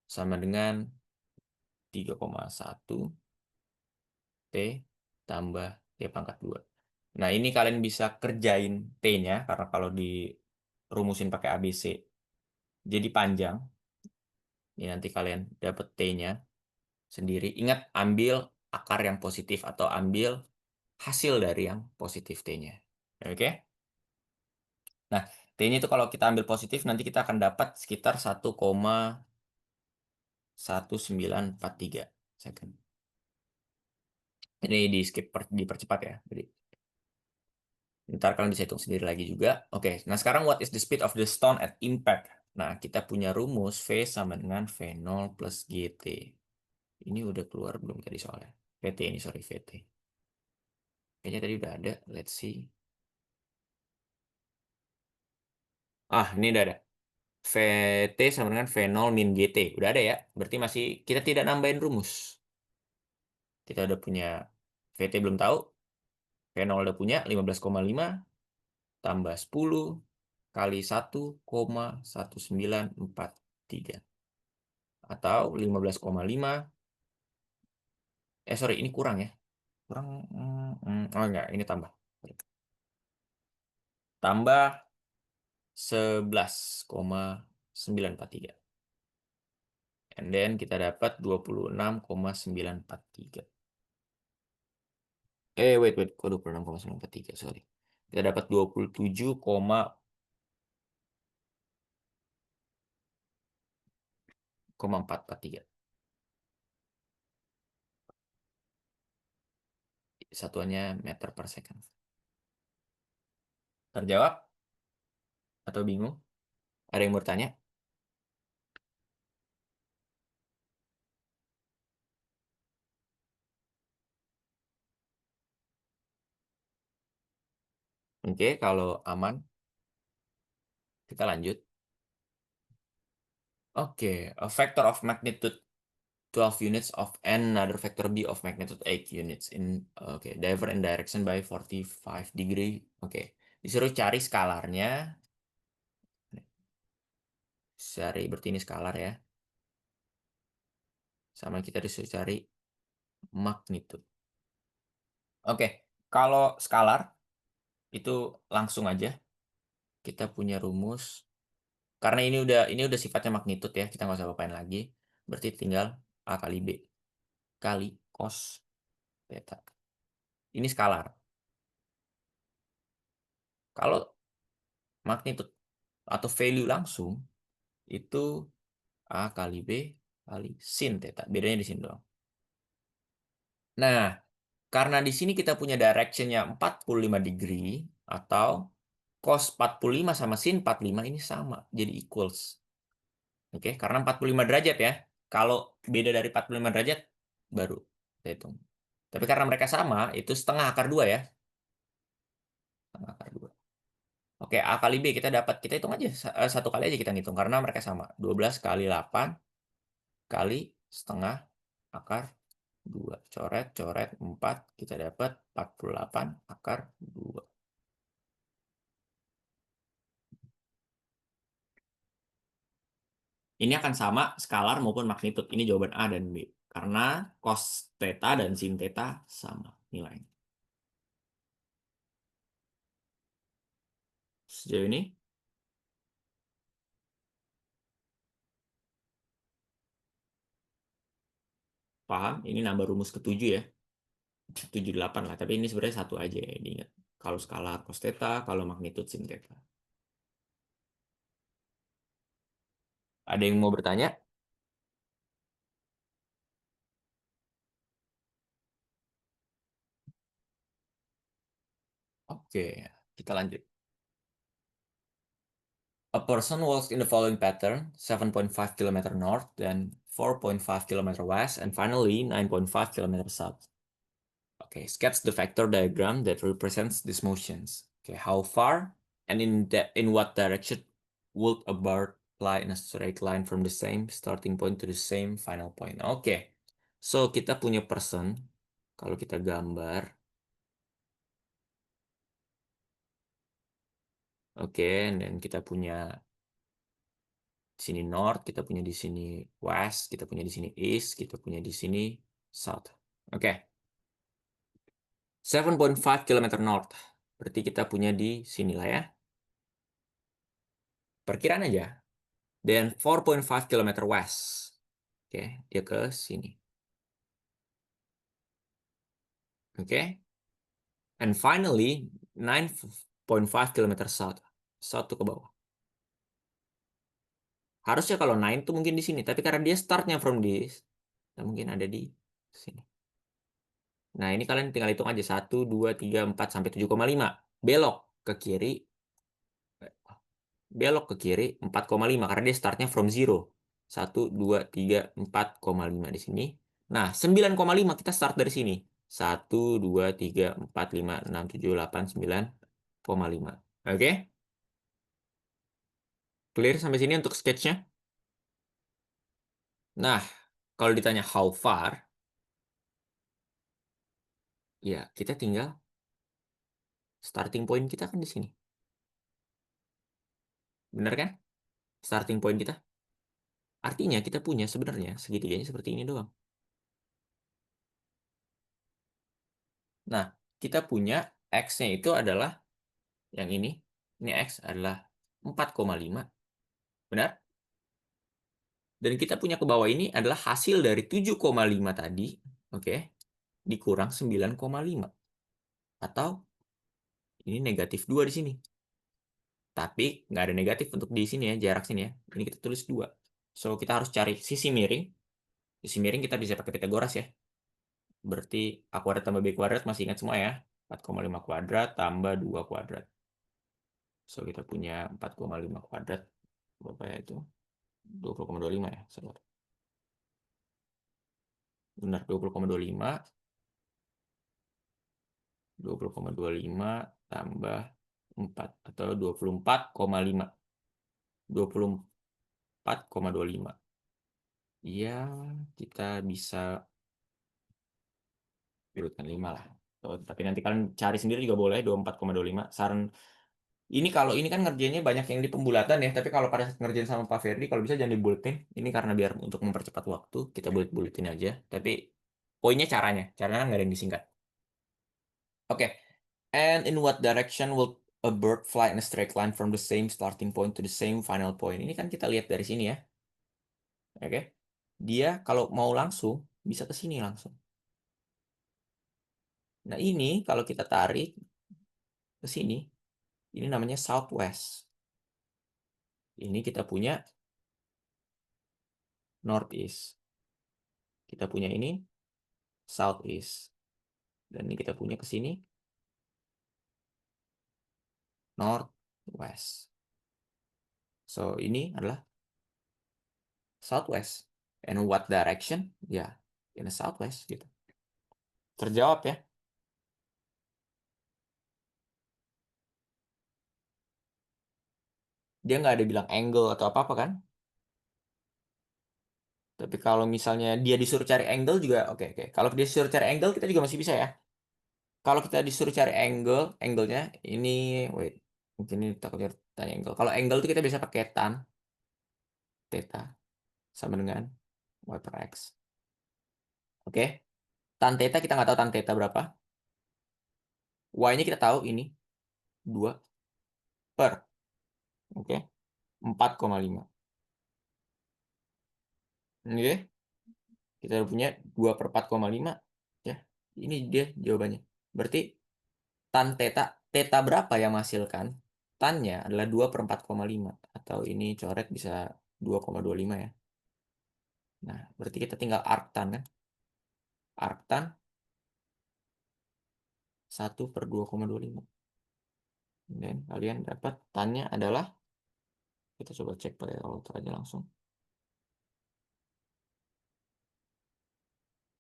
sama dengan 3,1 T tambah T pangkat 2. Nah, ini kalian bisa kerjain T-nya, karena kalau dirumusin pakai ABC, jadi panjang. Ini nanti kalian dapat T-nya sendiri. Ingat, ambil akar yang positif atau ambil hasil dari yang positif T-nya. Oke? Nah, T-nya itu kalau kita ambil positif, nanti kita akan dapat sekitar 1,1943 second. Ini di skip, dipercepat ya. Jadi, ntar kalian bisa hitung sendiri lagi juga. Oke, nah sekarang what is the speed of the stone at impact? Nah, kita punya rumus V sama dengan V0 plus GT. Ini udah keluar belum tadi soalnya? VT ini, sorry, VT. Kayaknya tadi udah ada, let's see. Ini udah ada. VT sama dengan V0 min GT. Udah ada ya? Berarti masih kita tidak nambahin rumus. Kita udah punya VT belum tahu. V0 udah punya 15,5 tambah 10 kali 1,1943. Atau 15,5. Sorry, ini kurang ya. Kurang. Enggak, ini tambah. Tambah 11,943. And then kita dapat 26,943. Wait, kok 26,943, sorry. Kita dapat 27,443. Satuannya meter per second. Terjawab? Atau bingung? Ada yang bertanya? Oke, kalau aman, kita lanjut. Oke, a factor of magnitude 12 units of n another vector b of magnitude 8 units in divert in direction by 45 degree. Disuruh cari skalarnya. Cari berarti ini skalar ya. Sama kita disuruh cari magnitude. Kalau skalar itu langsung aja kita punya rumus. Karena ini udah sifatnya magnitude ya, kita nggak usah apain lagi. Berarti tinggal A kali B kali cos theta. Ini skalar. Kalau magnitude atau value langsung itu A kali B kali sin theta. Bedanya di sini doang. Nah, karena di sini kita punya directionnya 45 degree atau cos 45 sama sin 45 ini sama, jadi equals. Karena 45 derajat ya. Kalau beda dari 45 derajat baru kita hitung. Tapi karena mereka sama, itu setengah akar 2 ya. Setengah akar 2. A kali B kita hitung aja. Satu kali aja kita ngitung karena mereka sama. 12 kali 8 kali setengah akar 2. Coret, 4. Kita dapat 48 akar 2. Ini akan sama skalar maupun magnitude. Ini jawaban A dan B. Karena cos theta dan sin theta sama nilainya. Sejauh ini paham? Ini nambah rumus ke-7 ya. 78 lah, tapi ini sebenarnya satu aja ya, diingat. Kalau skalar cos theta, kalau magnitude sin theta. Ada yang mau bertanya? Kita lanjut. A person walks in the following pattern, 7.5 km north, then 4.5 km west, and finally 9.5 km south. Sketch the vector diagram that represents these motions. How far and in what direction would a bird fly in a straight line from the same starting point to the same final point? So kita punya person. Kalau kita gambar, dan kita punya di sini north, kita punya di sini west, kita punya di sini east, kita punya di sini south. 7.5 km north. Berarti kita punya di sini lah ya. Perkiraan aja. Dan 4.5 km west. Dia ke sini. And finally 9.5 km south. South tuh ke bawah. Harusnya kalau 9 tuh mungkin di sini, tapi karena dia startnya from this, mungkin ada di sini. Nah, ini kalian tinggal hitung aja 1 2 3 4 sampai 7,5. Belok ke kiri. Belok ke kiri 4,5 karena dia startnya from 0. 1 2 3 4,5 di sini. Nah, 9,5 kita start dari sini. 1 2 3 4 5 6 7 8 9,5. Oke? Clear sampai sini untuk sketchnya? Nah, kalau ditanya how far, ya kita tinggal starting point kita kan di sini. Benar kan? Starting point kita. Artinya kita punya sebenarnya segitiganya seperti ini doang. Nah, kita punya X-nya itu adalah yang ini. Ini X adalah 4,5. Benar? Dan kita punya ke bawah ini adalah hasil dari 7,5 tadi. Dikurang 9,5. Atau ini negatif 2 di sini. Tapi nggak ada negatif untuk di sini ya, jarak sini ya. Ini kita tulis 2. So, kita harus cari sisi miring. Sisi miring kita bisa pakai Pitagoras ya. Berarti A kuadrat tambah B kuadrat masih ingat semua ya. 4,5 kuadrat tambah 2 kuadrat. So, kita punya 4,5 kuadrat. Berapa ya itu? 20,25 ya. Benar, 20,25. 20,25 tambah 4 atau 24,5. 24,25. ya kita bisa urutkan 5 lah. Tapi nanti kalian cari sendiri juga boleh 24,25. Saran ini kalau ini kan ngerjainnya banyak yang di pembulatan ya, tapi kalau pada saat ngerjain sama Pak Ferdi kalau bisa jangan dibuletin. Ini karena biar untuk mempercepat waktu kita bulet-buletin aja. Tapi poinnya caranya nggak ada yang disingkat. Oke. And in what direction will a bird fly in a straight line from the same starting point to the same final point? Ini kan kita lihat dari sini ya. Oke. Dia kalau mau langsung bisa ke sini langsung. Nah, ini kalau kita tarik ke sini, ini namanya southwest. Ini kita punya northeast. Kita punya ini southeast. Dan ini kita punya ke sini northwest. So, ini adalah southwest. And what direction? Ya, in the southwest gitu. Terjawab ya. Dia nggak ada bilang angle atau apa-apa kan? Tapi kalau misalnya dia disuruh cari angle juga oke. Kalau dia disuruh cari angle kita juga masih bisa ya. Kalau kita disuruh cari angle-nya ini wait. Mungkin ini takutnya tanya angle. Kalau angle itu kita bisa pakai tan theta sama dengan y per x. Oke. Tan theta kita nggak tahu tan theta berapa. Y-nya kita tahu ini 2 per. Oke. 4,5. Oke. Kita udah punya 2 per 4,5. Ya. Ini dia jawabannya. Berarti tan theta berapa yang menghasilkan? Tannya adalah 2 per 4,5. Atau ini coret bisa 2,25 ya. Nah, berarti kita tinggal arctan kan? Arctan 1 per 2,25. Dan kalian dapat tannya adalah, kita coba cek pakai kalkulator aja langsung.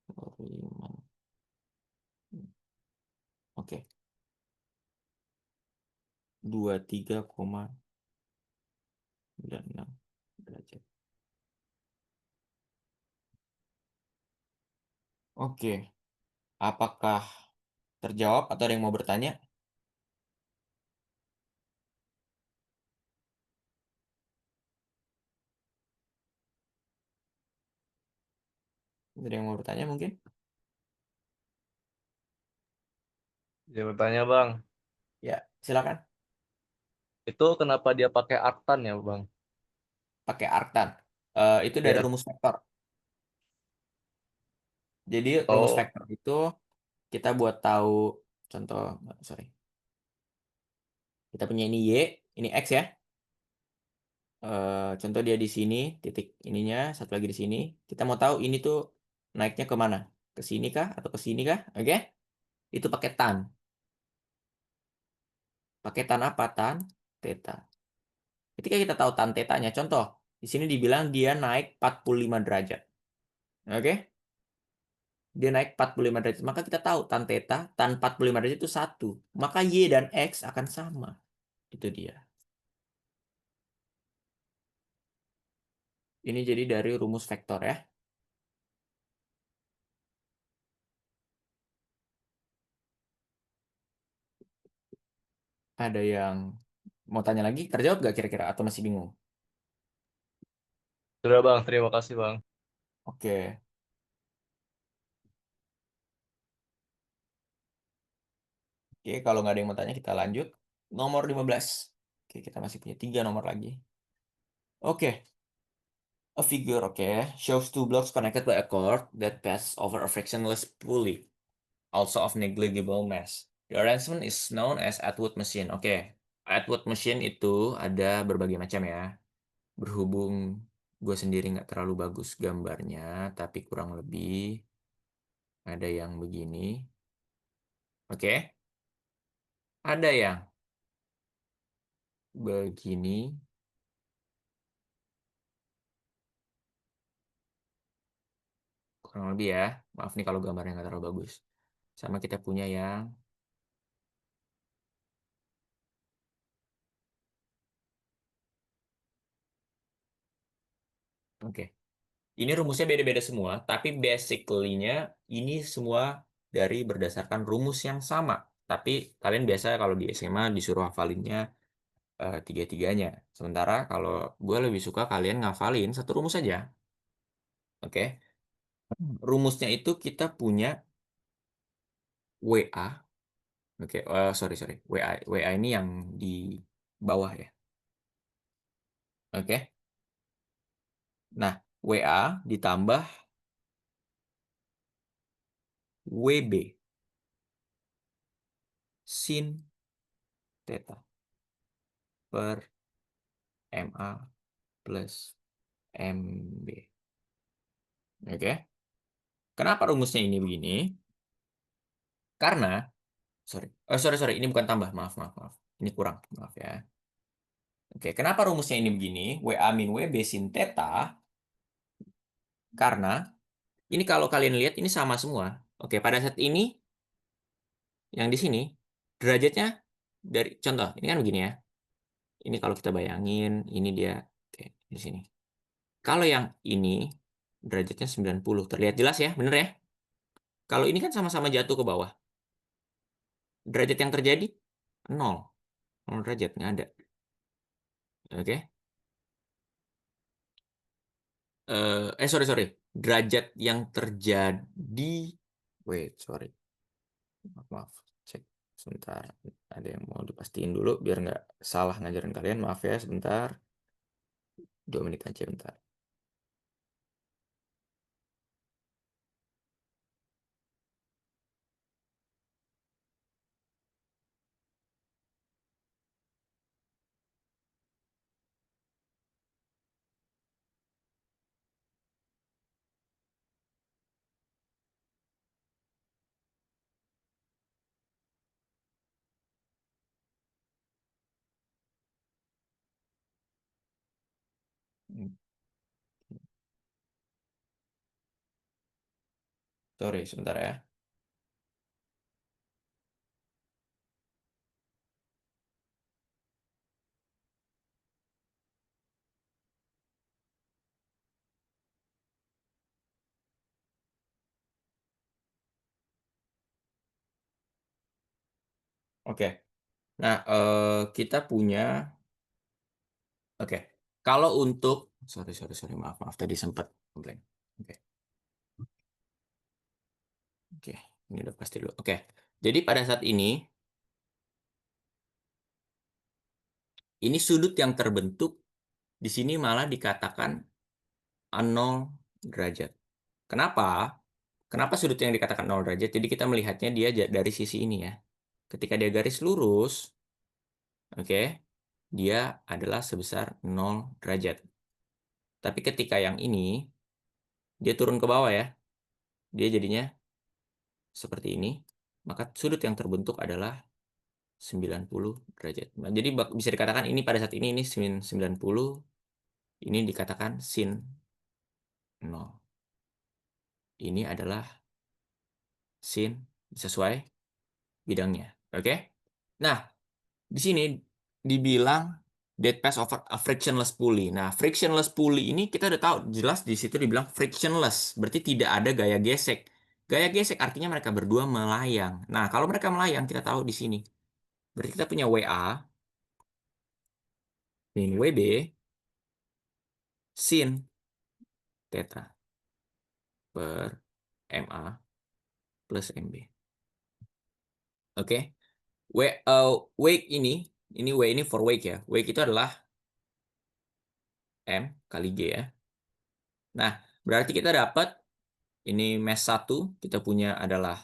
5. Oke. 23,96 derajat. Oke. Apakah terjawab atau ada yang mau bertanya? Ada yang mau bertanya mungkin? Dia bertanya, Bang, Ya, silakan. itu kenapa dia pakai arctan ya, Bang? Pakai arctan. Itu dari Iya. rumus vektor. Jadi rumus Oh, vektor itu kita buat tahu contoh, sorry. Kita punya ini Y, ini X ya. Contoh dia di sini, titik ininya, satu lagi di sini. Kita mau tahu ini tuh naiknya kemana? Ke sini kah atau ke sini kah? Oke? Itu pakai tan. Pakai tan apa? Tan theta. Ketika kita tahu tan tetanya, contoh, di sini dibilang dia naik 45 derajat. Oke? Dia naik 45 derajat. Maka kita tahu tan theta, tan 45 derajat itu 1. Maka Y dan X akan sama. Itu dia. Ini jadi dari rumus vektor ya. Ada yang mau tanya lagi? Terjawab nggak kira-kira? Atau masih bingung? sudah, Bang. Terima kasih, Bang. Oke. Oke, kalau nggak ada yang mau tanya, kita lanjut. Nomor 15. Oke, kita masih punya 3 nomor lagi. Oke. A figure, shows two blocks connected by a cord that passes over a frictionless pulley, also of negligible mass. The arrangement is known as Atwood machine. Oke. Atwood machine itu ada berbagai macam ya. Berhubung gue sendiri nggak terlalu bagus gambarnya, tapi kurang lebih ada yang begini. Oke. Ada yang begini. Kurang lebih ya. Maaf nih kalau gambarnya nggak terlalu bagus. Sama kita punya yang oke. Ini rumusnya beda-beda semua, tapi basically-nya ini semua dari berdasarkan rumus yang sama. Tapi kalian biasa kalau di SMA disuruh hafalinnya tiga-tiganya. Sementara kalau gue lebih suka kalian ngafalin satu rumus saja. Oke. Rumusnya itu kita punya WA. Oke, sorry. WA ini yang di bawah ya. Oke. Nah, WA ditambah WB sin theta per MA plus MB. Oke. Kenapa rumusnya ini begini? Karena, sorry, ini bukan tambah, maaf. Ini kurang, maaf ya. Oke, kenapa rumusnya ini begini? WA min WB sin theta, karena ini kalau kalian lihat ini sama semua. Oke, pada saat ini, yang di sini, derajatnya dari, contoh, ini kan begini ya. Ini kalau kita bayangin, ini dia, oke, di sini. Kalau yang ini, derajatnya 90. Terlihat jelas ya, bener ya? Kalau ini kan sama-sama jatuh ke bawah. Derajat yang terjadi, 0. 0 derajat, nggak ada. Oke. Sorry. Derajat yang terjadi, wait, sorry. Maaf. Cek sebentar. Ada yang mau dipastiin dulu biar nggak salah ngajarin kalian. Maaf ya, sebentar. 2 menit aja, bentar. Sorry, sebentar ya. Oke. Nah, kita punya, oke. Kalau untuk, sorry, maaf, tadi sempat blank. Oke. Oke, ini udah pasti dulu. Oke. Jadi pada saat ini sudut yang terbentuk di sini malah dikatakan 0 derajat. Kenapa? Kenapa sudut yang dikatakan 0 derajat? Jadi kita melihatnya dia dari sisi ini ya. Ketika dia garis lurus, oke, dia adalah sebesar 0 derajat. Tapi ketika yang ini, dia turun ke bawah ya. Dia jadinya seperti ini. Maka sudut yang terbentuk adalah 90 derajat. Nah, jadi bisa dikatakan ini pada saat ini sin 90, ini dikatakan sin 0. Ini adalah sin sesuai bidangnya. Oke? Nah, di sini dibilang dead pass over a frictionless pulley. Nah, frictionless pulley ini kita udah tahu jelas di situ dibilang frictionless, berarti tidak ada gaya gesek. Gaya gesek artinya mereka berdua melayang. Nah, kalau mereka melayang kita tahu di sini. Berarti kita punya WA min WB sin theta per MA plus MB. Oke. Wake ini W ini for wake ya. Wake itu adalah M kali G ya. Nah, berarti kita dapat ini mes 1 kita punya adalah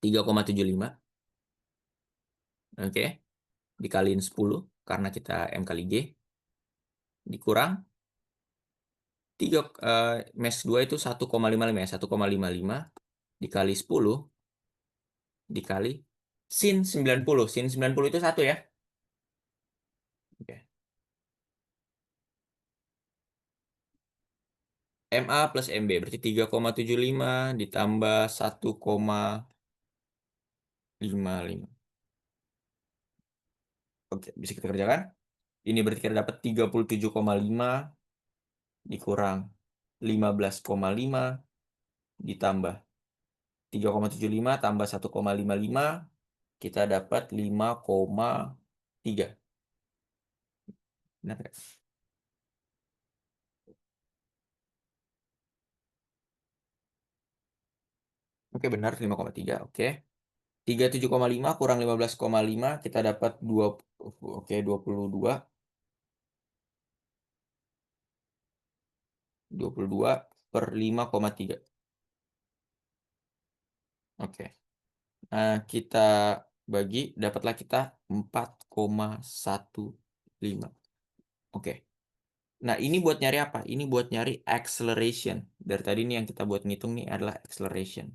3,75. Oke. Dikaliin 10 karena kita M kali G. Dikurang 3 mes 2 itu 1,55 ya. 1,55 dikali 10 dikali sin 90. Sin 90 itu 1 ya. Oke. MA plus MB berarti 3,75 ditambah 1,55. Oke, bisa kita kerjakan. Ini berarti kita dapat 37,5 dikurang 15,5 ditambah 3,75 tambah 1,55, kita dapat 5,3. Benar nggak? Oke, benar 5,3. Oke. 37,5 kurang 15,5 kita dapat 22 per 5,3. Oke. Nah, kita bagi dapatlah kita 4,15. Oke. Nah, ini buat nyari apa? Ini buat nyari acceleration. Dari tadi nih yang kita buat ngitung nih adalah acceleration.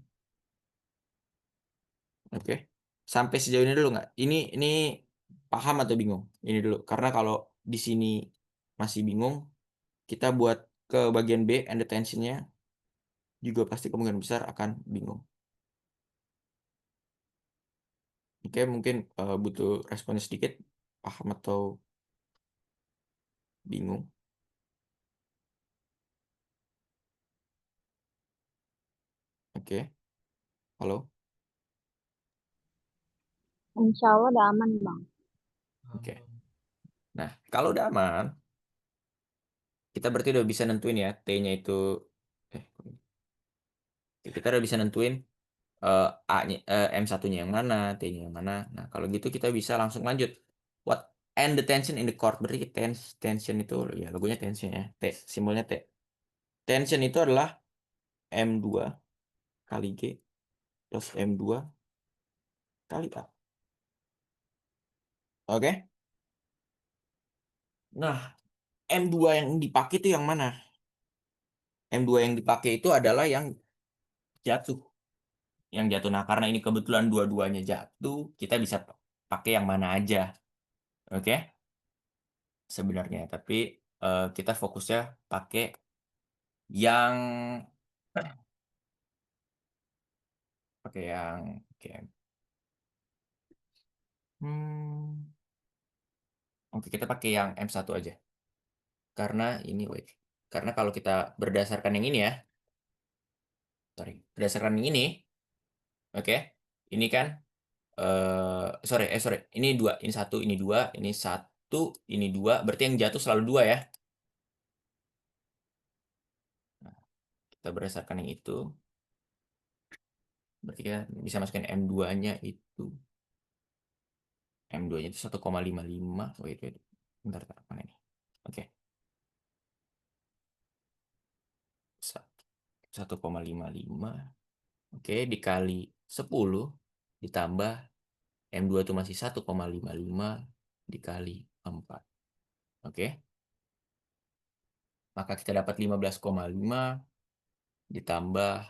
Oke. Sampai sejauh ini dulu nggak? Ini paham atau bingung? Ini dulu. Karena kalau di sini masih bingung, kita buat ke bagian B, and the tension-nya juga pasti kemungkinan besar akan bingung. Oke, mungkin butuh respon sedikit, paham atau bingung. Oke, halo. Insya Allah udah aman, Bang. Oke. Nah, kalau udah aman, kita berarti udah bisa nentuin ya, T-nya itu, kita udah bisa nentuin A-nya, M1-nya yang mana, T-nya yang mana. Nah, kalau gitu kita bisa langsung lanjut. What and the tension in the core, berarti tension itu, ya logonya tension ya, T, simbolnya T. Tension itu adalah M2 kali G plus M2 kali A. Oke? Nah, M2 yang dipakai itu yang mana? M2 yang dipakai itu adalah yang jatuh. Yang jatuh. Nah, karena ini kebetulan dua-duanya jatuh, kita bisa pakai yang mana aja. Oke? Sebenarnya. Tapi kita fokusnya pakai yang... Oke, Oke, kita pakai yang M1 aja. Karena ini, wait. Karena kalau kita berdasarkan yang ini ya, berdasarkan yang ini, oke, ini kan, sorry, ini 2, ini 1, ini 2, ini 1, ini 2, berarti yang jatuh selalu 2 ya. Nah, kita berdasarkan yang itu, berarti kita bisa masukin M2-nya itu. M2-nya itu 1,55. Wait. Bentar, mana ini? Oke. 1,55. Oke, dikali 10 ditambah M2 itu masih 1,55 dikali 4. Oke. Maka kita dapat 15,5 ditambah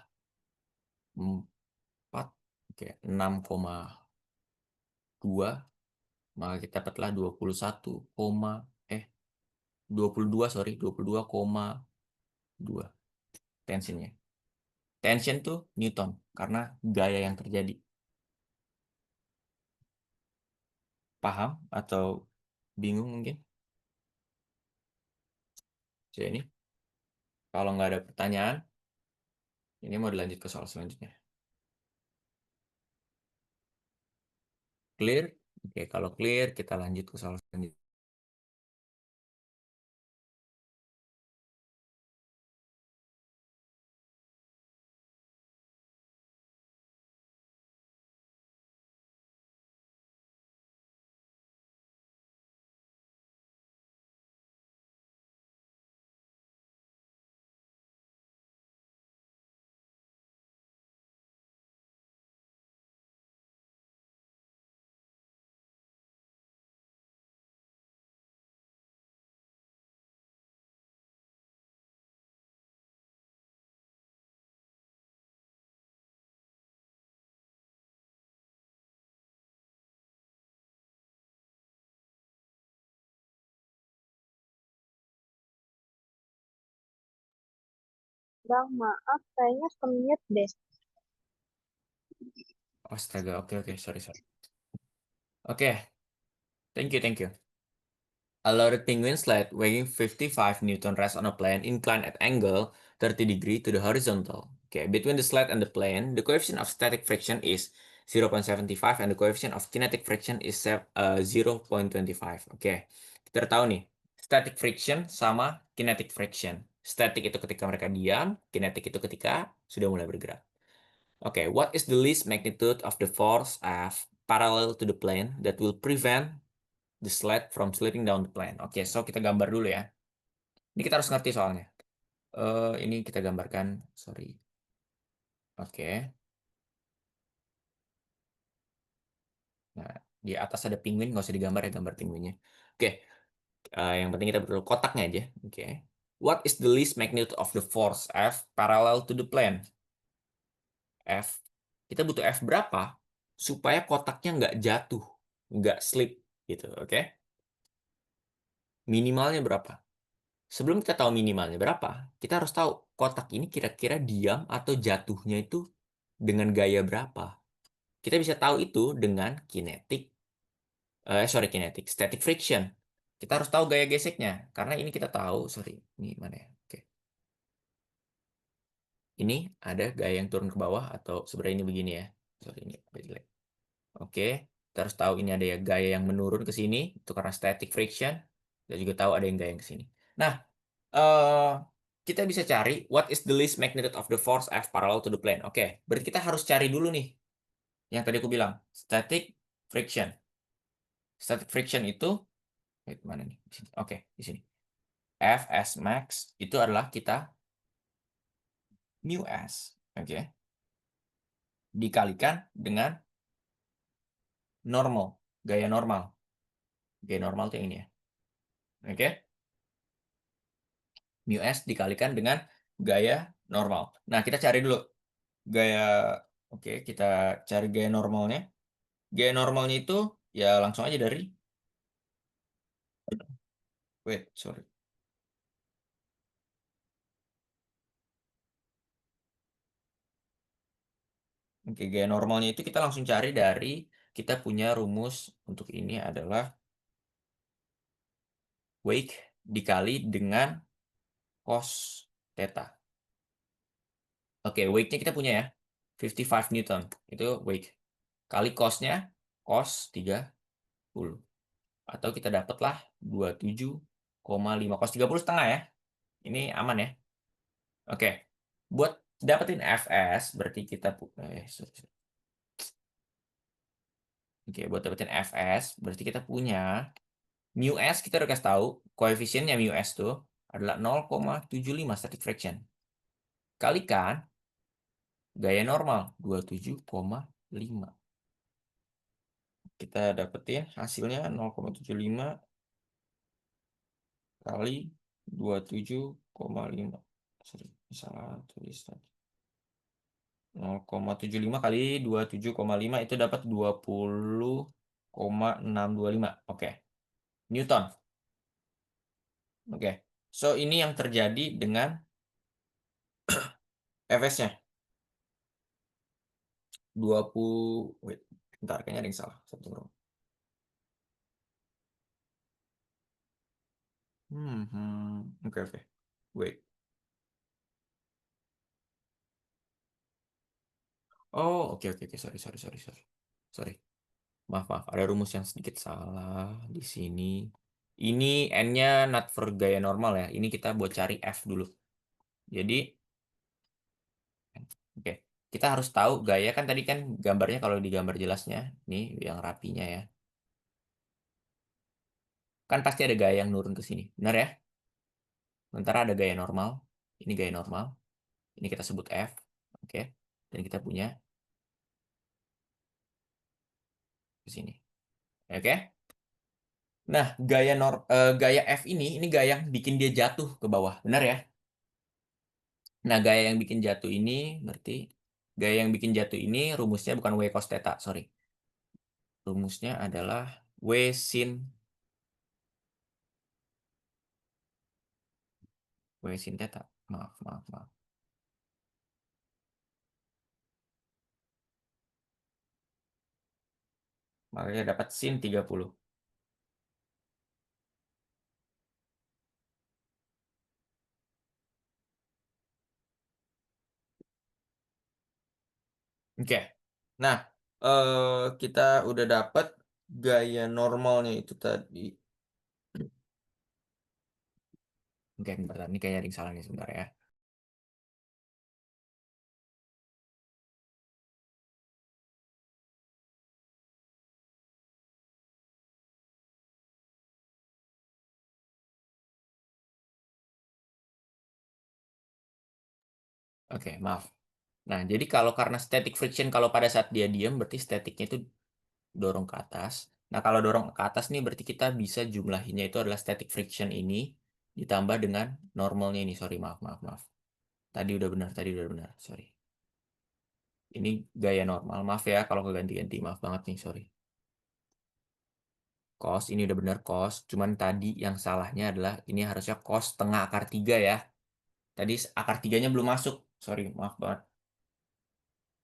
4. Oke, 6,2. Maka kita dapatlah 22,2 tensionnya. Tension tuh Newton karena gaya yang terjadi. Paham atau bingung mungkin? Jadi ini kalau nggak ada pertanyaan, ini mau dilanjut ke soal selanjutnya. Clear? Oke, kalau clear kita lanjut ke soal selanjutnya. Bang, maaf, kayaknya ke-mute deh. Astaga, oke, sorry. Oke, thank you. A loaded penguin sled weighing 55 Newton rests on a plane inclined at angle 30 degree to the horizontal. Okay, between the sled and the plane, the coefficient of static friction is 0.75 and the coefficient of kinetic friction is 0.25. Oke, kita udah tahu nih, static friction sama kinetic friction. Static itu ketika mereka diam, kinetic itu ketika sudah mulai bergerak. Oke, what is the least magnitude of the force F parallel to the plane that will prevent the sled from slipping down the plane? Oke, so kita gambar dulu ya. Ini kita harus ngerti soalnya. Ini kita gambarkan, sorry. Oke. Nah, di atas ada penguin, nggak usah digambar ya gambar penguinnya. Oke, yang penting kita perlu kotaknya aja. Oke. What is the least magnitude of the force F parallel to the plane? F. Kita butuh F berapa supaya kotaknya nggak jatuh, nggak slip gitu. Oke. Minimalnya berapa? Sebelum kita tahu minimalnya berapa, kita harus tahu kotak ini kira-kira diam atau jatuhnya itu dengan gaya berapa. Kita bisa tahu itu dengan static friction. Kita harus tahu gaya geseknya, karena ini kita tahu, sorry, ini mana ya? Oke. Ini ada gaya yang turun ke bawah, atau sebenarnya ini begini ya. Sorry, ini agak jelek. Oke, kita harus tahu ini ada ya gaya yang menurun ke sini, itu karena static friction. Kita juga tahu ada yang gaya yang ke sini. Nah, eh kita bisa cari what is the least magnitude of the force F parallel to the plane. Oke, berarti kita harus cari dulu nih yang tadi aku bilang, static friction. Static friction itu mana nih? Oke, di sini. Fs max itu adalah kita mu s, oke, dikalikan dengan normal, gaya normal. Gaya normal itu yang ini ya. Oke. Mu s dikalikan dengan gaya normal. Nah, kita cari dulu gaya, oke, kita cari gaya normalnya. Gaya normalnya itu ya langsung aja dari, wait, sorry. Oke, gaya normalnya itu kita langsung cari dari, kita punya rumus untuk ini adalah wake dikali dengan cos theta. Oke, wake-nya kita punya ya, 55 Newton. Itu wake. Kali cos-nya, cos 30. Atau kita dapatlah 27,5. Cos 30 setengah ya. Ini aman ya. Oke, buat dapetin Fs, berarti kita, sorry. Oke, buat dapetin Fs, berarti kita punya mu s, kita udah kasih tahu, koefisiennya mu s tuh adalah 0,75 static friction. Kalikan gaya normal 27,5. Kita dapetin hasilnya 0,75 kali 27,5. Sorry, salah tulis tadi. 0,75 kali 27,5 itu dapat 20,625. Oke. Newton. Oke. So ini yang terjadi dengan Fs-nya. 20, wait, bentar, kayaknya ada yang salah. Satu row. Oke, oke. Wait. Oh, oke, oke, oke. Sorry. Sorry. Maaf, ada rumus yang sedikit salah di sini. Ini N-nya not for gaya normal ya. Ini kita buat cari F dulu. Jadi, oke. Kita harus tahu gaya, kan tadi kan gambarnya kalau di gambar jelasnya, nih yang rapinya ya. Kan pasti ada gaya yang nurun ke sini. Benar ya? Sementara ada gaya normal. Ini gaya normal. Ini kita sebut F. Oke. Dan kita punya ke sini. Oke. Nah, gaya F ini gaya yang bikin dia jatuh ke bawah. Benar ya? Nah, gaya yang bikin jatuh ini berarti gaya yang bikin jatuh ini rumusnya bukan W cos theta, sorry. Rumusnya adalah W sin theta. Maaf. Makanya dapat sin 30. Oke. Nah, kita udah dapat gaya normalnya itu tadi. Oke, bentar. Ini kayaknya ada yang salah nih sebentar ya. Oke, maaf. Nah, jadi kalau karena static friction kalau pada saat dia diam berarti statiknya itu dorong ke atas. Nah, kalau dorong ke atas nih berarti kita bisa jumlahinnya itu adalah static friction ini ditambah dengan normalnya ini. Sorry, maaf. Tadi udah benar, sorry. Ini gaya normal, maaf ya kalau keganti-ganti, maaf banget nih, sorry. Cos, ini udah benar cos, cuman tadi yang salahnya adalah ini harusnya cos tengah akar 3 ya. Tadi akar 3-nya belum masuk, sorry, maaf banget.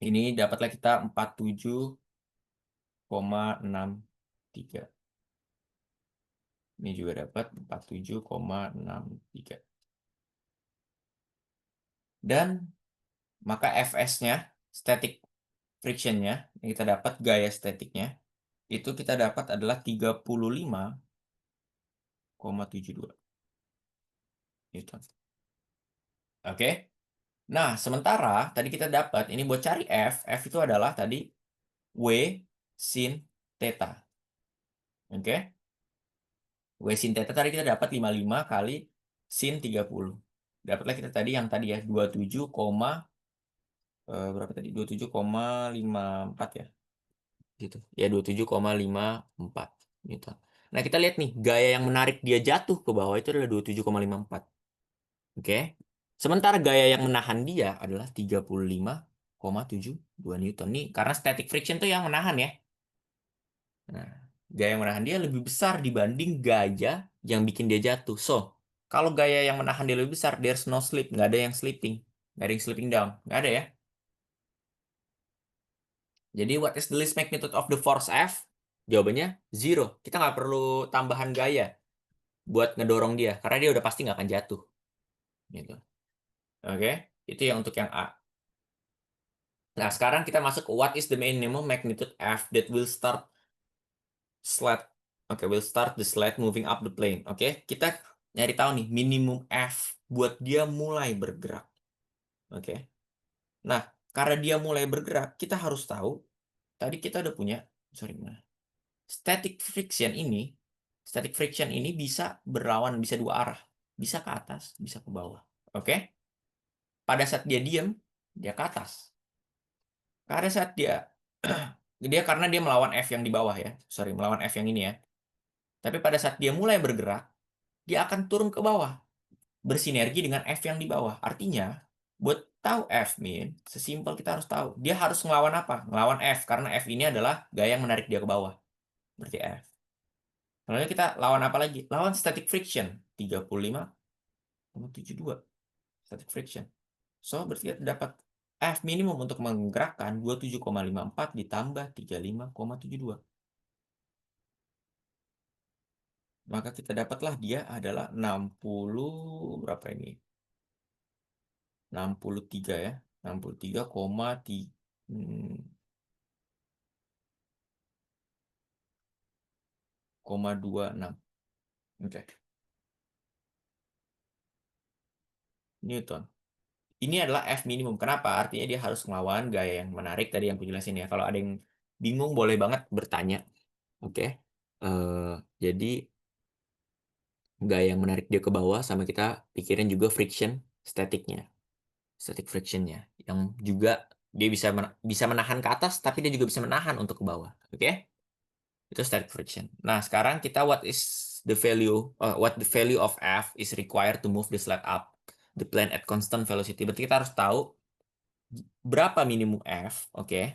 Ini dapatlah kita 47,63. Ini juga dapat 47,63. Dan maka Fs-nya, static friction-nya, yang kita dapat gaya statiknya, itu kita dapat adalah 35,72 Newton. Oke. Nah, sementara tadi kita dapat, ini buat cari F itu adalah tadi W sin theta. Oke. W sin theta tadi kita dapat 55 kali sin 30. Dapatlah kita tadi yang tadi ya, 27, berapa tadi? 27,54 ya. Gitu. Ya 27,54 Newton. Nah, kita lihat nih, gaya yang menarik dia jatuh ke bawah itu adalah 27,54. Oke. Sementara gaya yang menahan dia adalah 35,72 Newton. Nih, karena static friction tuh yang menahan ya. Nah, gaya yang menahan dia lebih besar dibanding gaya yang bikin dia jatuh. So, kalau gaya yang menahan dia lebih besar, there's no slip. Nggak ada yang slipping. Nggak ada yang slipping down. Nggak ada ya. Jadi, what is the least magnitude of the force F? Jawabannya 0. Kita nggak perlu tambahan gaya buat ngedorong dia. Karena dia udah pasti nggak akan jatuh. Gitu. Oke, itu yang untuk yang A. Nah, sekarang kita masuk ke what is the minimum magnitude F that will start sled. Oke, will start the sled moving up the plane. Oke, kita nyari tahu nih minimum F buat dia mulai bergerak. Oke. Nah, karena dia mulai bergerak, kita harus tahu tadi kita udah punya, sorry, static friction ini bisa berlawan, bisa dua arah. Bisa ke atas, bisa ke bawah. Oke? Pada saat dia diam, dia ke atas. Pada saat dia karena dia melawan F yang di bawah ya. Sorry, melawan F yang ini ya. Tapi pada saat dia mulai bergerak, dia akan turun ke bawah. Bersinergi dengan F yang di bawah. Artinya, buat tahu F min, sesimpel kita harus tahu. Dia harus ngelawan apa? Ngelawan F. Karena F ini adalah gaya yang menarik dia ke bawah. Berarti F. Lalu kita lawan apa lagi? Lawan static friction. 35,72. Static friction. So, berarti kita dapat F minimum untuk menggerakkan 27,54 ditambah 35,72. Maka kita dapatlah dia adalah 60 berapa ini? 63 ya. 63,26 Oke. Newton. Ini adalah F minimum. Kenapa? Artinya dia harus melawan gaya yang menarik tadi yang aku jelasin ya. Kalau ada yang bingung boleh banget bertanya. Oke. Jadi gaya yang menarik dia ke bawah sama kita pikirin juga friction statiknya. Static frictionnya yang juga dia bisa menahan ke atas tapi dia juga bisa menahan untuk ke bawah. Oke? Itu static friction. Nah, sekarang kita what the value of F is required to move the sled up the plane at constant velocity. Berarti kita harus tahu berapa minimum F, oke,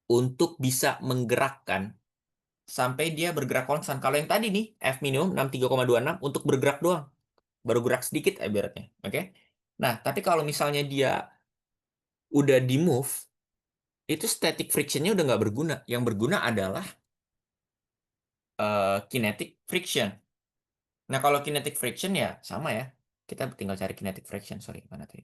untuk bisa menggerakkan sampai dia bergerak konstan. Kalau yang tadi nih, F minimum 63,26 untuk bergerak doang. Baru gerak sedikit ibaratnya, oke? Nah, tapi kalau misalnya dia udah di move, itu static friction-nya udah nggak berguna. Yang berguna adalah kinetic friction. Nah, kalau kinetic friction ya sama ya. Kita tinggal cari kinetic friction, sorry, mana tadi?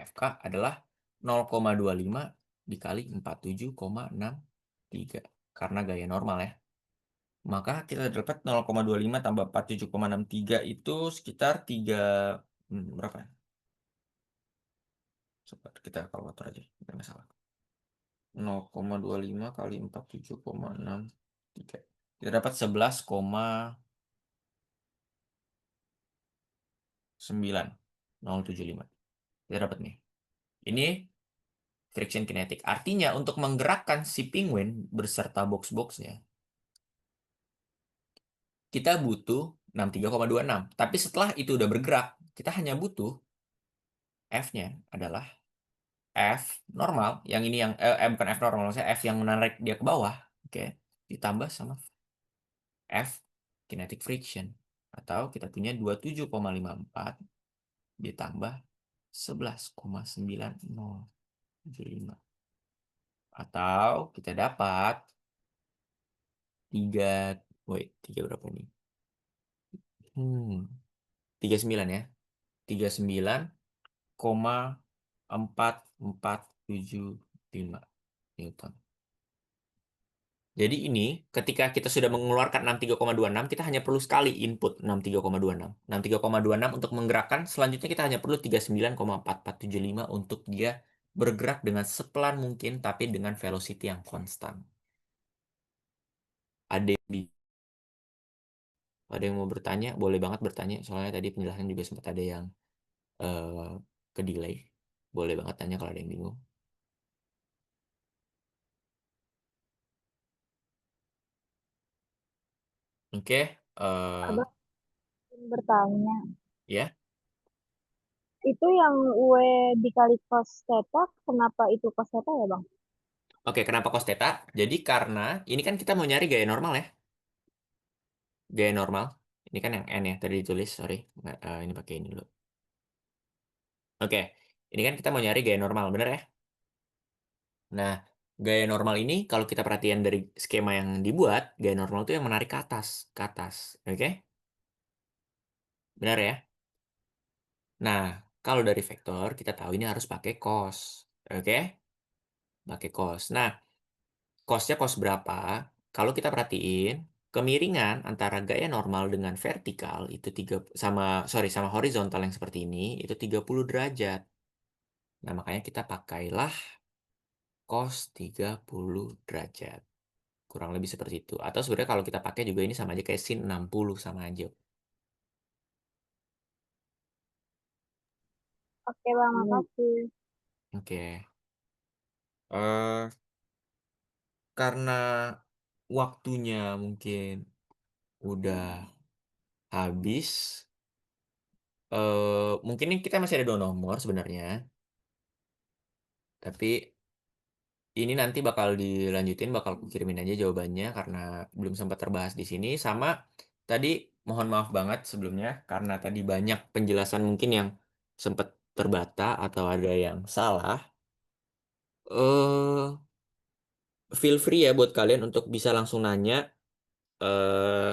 FK adalah 0,25 dikali 47,63 karena gaya normal ya. Maka kita dapat 0,25 tambah 47,63 itu sekitar 3 berapa? Coba kita kalkulator aja, nggak masalah. 0,25 kali 47,63. Kita dapat 11,9075. Kita dapat nih. Ini friction kinetic. Artinya untuk menggerakkan si penguin beserta box-boxnya, kita butuh 63,26. Tapi setelah itu udah bergerak, kita hanya butuh F-nya adalah F normal, yang ini yang bukan F normal, maksudnya F yang menarik dia ke bawah, oke, ditambah sama F kinetic friction, atau kita punya 27,54 ditambah 11,9075, atau kita dapat 3 berapa nih? 39 ya. 39,4475 Newton. Jadi ini ketika kita sudah mengeluarkan 63,26, kita hanya perlu sekali input 63,26. 63,26 untuk menggerakkan, selanjutnya kita hanya perlu 39,4475 untuk dia bergerak dengan sepelan mungkin tapi dengan velocity yang konstan. Ada yang mau bertanya? Boleh banget bertanya, soalnya tadi penjelasan juga sempat ada yang ke delay. Boleh banget tanya kalau ada yang bingung. Oke, Abang bertanya, ya. itu yang W dikali cos theta, kenapa itu cos theta ya bang? Oke, kenapa cos theta? Jadi karena ini kan kita mau nyari gaya normal ya. Gaya normal. Ini kan yang N ya, tadi ditulis, sorry. Ini pakai ini dulu. Oke, ini kan kita mau nyari gaya normal, bener ya? Nah, gaya normal ini kalau kita perhatian dari skema yang dibuat, gaya normal itu yang menarik ke atas, oke? Benar ya? Nah, kalau dari vektor kita tahu ini harus pakai cos, oke? Pakai cos. Nah, cosnya cos berapa? Kalau kita perhatiin, kemiringan antara gaya normal dengan vertikal itu sama horizontal yang seperti ini itu 30 derajat. Nah, makanya kita pakailah cos 30 derajat. Kurang lebih seperti itu. Atau sebenarnya kalau kita pakai juga ini sama aja kayak sin 60, sama aja. Oke bang, makasih. Oke. Karena waktunya mungkin udah habis, mungkin kita masih ada 2 nomor sebenarnya. Tapi ini nanti bakal dilanjutin, bakal kukirimin aja jawabannya karena belum sempat terbahas di sini. Sama tadi mohon maaf banget sebelumnya karena tadi banyak penjelasan mungkin yang sempat terbata atau ada yang salah. Eh, Feel free ya buat kalian untuk bisa langsung nanya. Eh,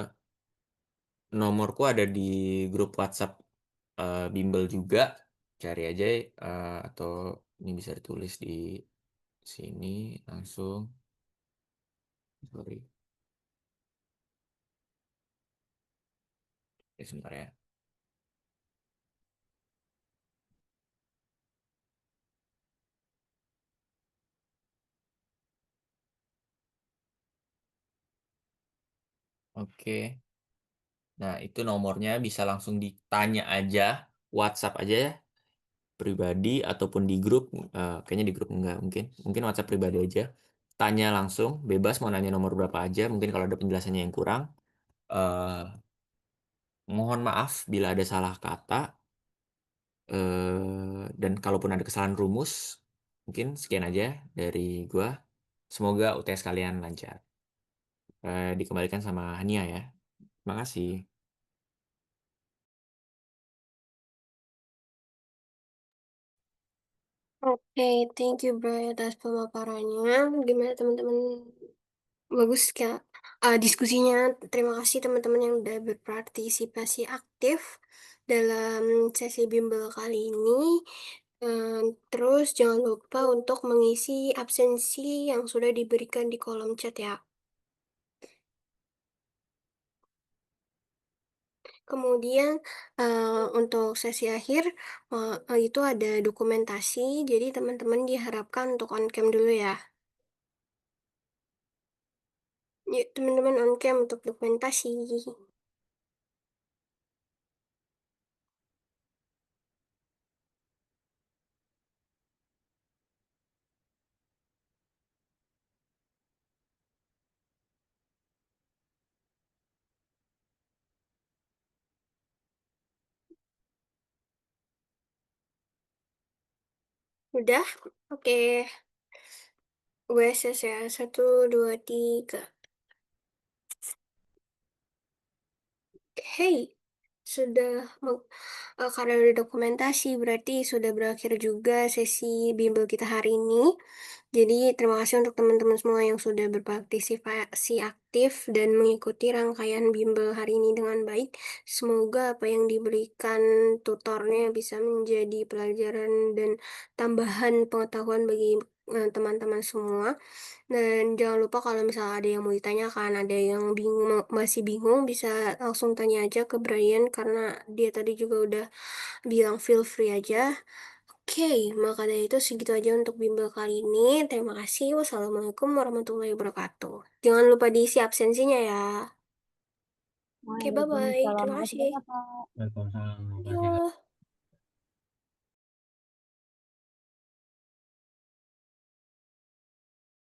Nomorku ada di grup WhatsApp bimbel juga. Cari aja atau ini bisa ditulis di sini langsung. Sorry. Sebentar ya. Oke. Nah, itu nomornya bisa langsung ditanya aja, WhatsApp aja ya, pribadi ataupun di grup. Kayaknya di grup enggak, mungkin WhatsApp pribadi aja. Tanya langsung, bebas mau nanya nomor berapa aja, mungkin kalau ada penjelasannya yang kurang. Eh, Mohon maaf bila ada salah kata. Dan kalaupun ada kesalahan rumus, mungkin sekian aja dari gua. Semoga UTS kalian lancar. Dikembalikan sama Hania ya. Terima kasih. Oke, thank you Bro atas pemaparannya. Gimana teman-teman? Bagus Kak. Diskusinya. Terima kasih teman-teman yang udah berpartisipasi aktif dalam sesi bimbel kali ini. Terus jangan lupa untuk mengisi absensi yang sudah diberikan di kolom chat ya. Kemudian untuk sesi akhir itu ada dokumentasi, jadi teman-teman diharapkan untuk on cam dulu ya. Yuk teman-teman on cam untuk dokumentasi. Udah? Oke. WSS ya. 1, 2, 3. Hey, karena udah dokumentasi, berarti sudah berakhir juga sesi bimbel kita hari ini. Jadi, terima kasih untuk teman-teman semua yang sudah berpartisipasi aktif dan mengikuti rangkaian bimbel hari ini dengan baik. Semoga apa yang diberikan tutornya bisa menjadi pelajaran dan tambahan pengetahuan bagi teman-teman semua. Dan jangan lupa kalau misalnya ada yang mau ditanyakan, ada yang bingung, masih bingung, bisa langsung tanya aja ke Brian karena dia tadi juga udah bilang feel free aja. Oke, maka dari itu segitu aja untuk bimbel kali ini. Terima kasih. Wassalamualaikum warahmatullahi wabarakatuh. Jangan lupa diisi absensinya ya. Oke, bye-bye. Waalaikumsalam. Terima Makasih kasih. banyak, Pak. Waalaikumsalam. Yo.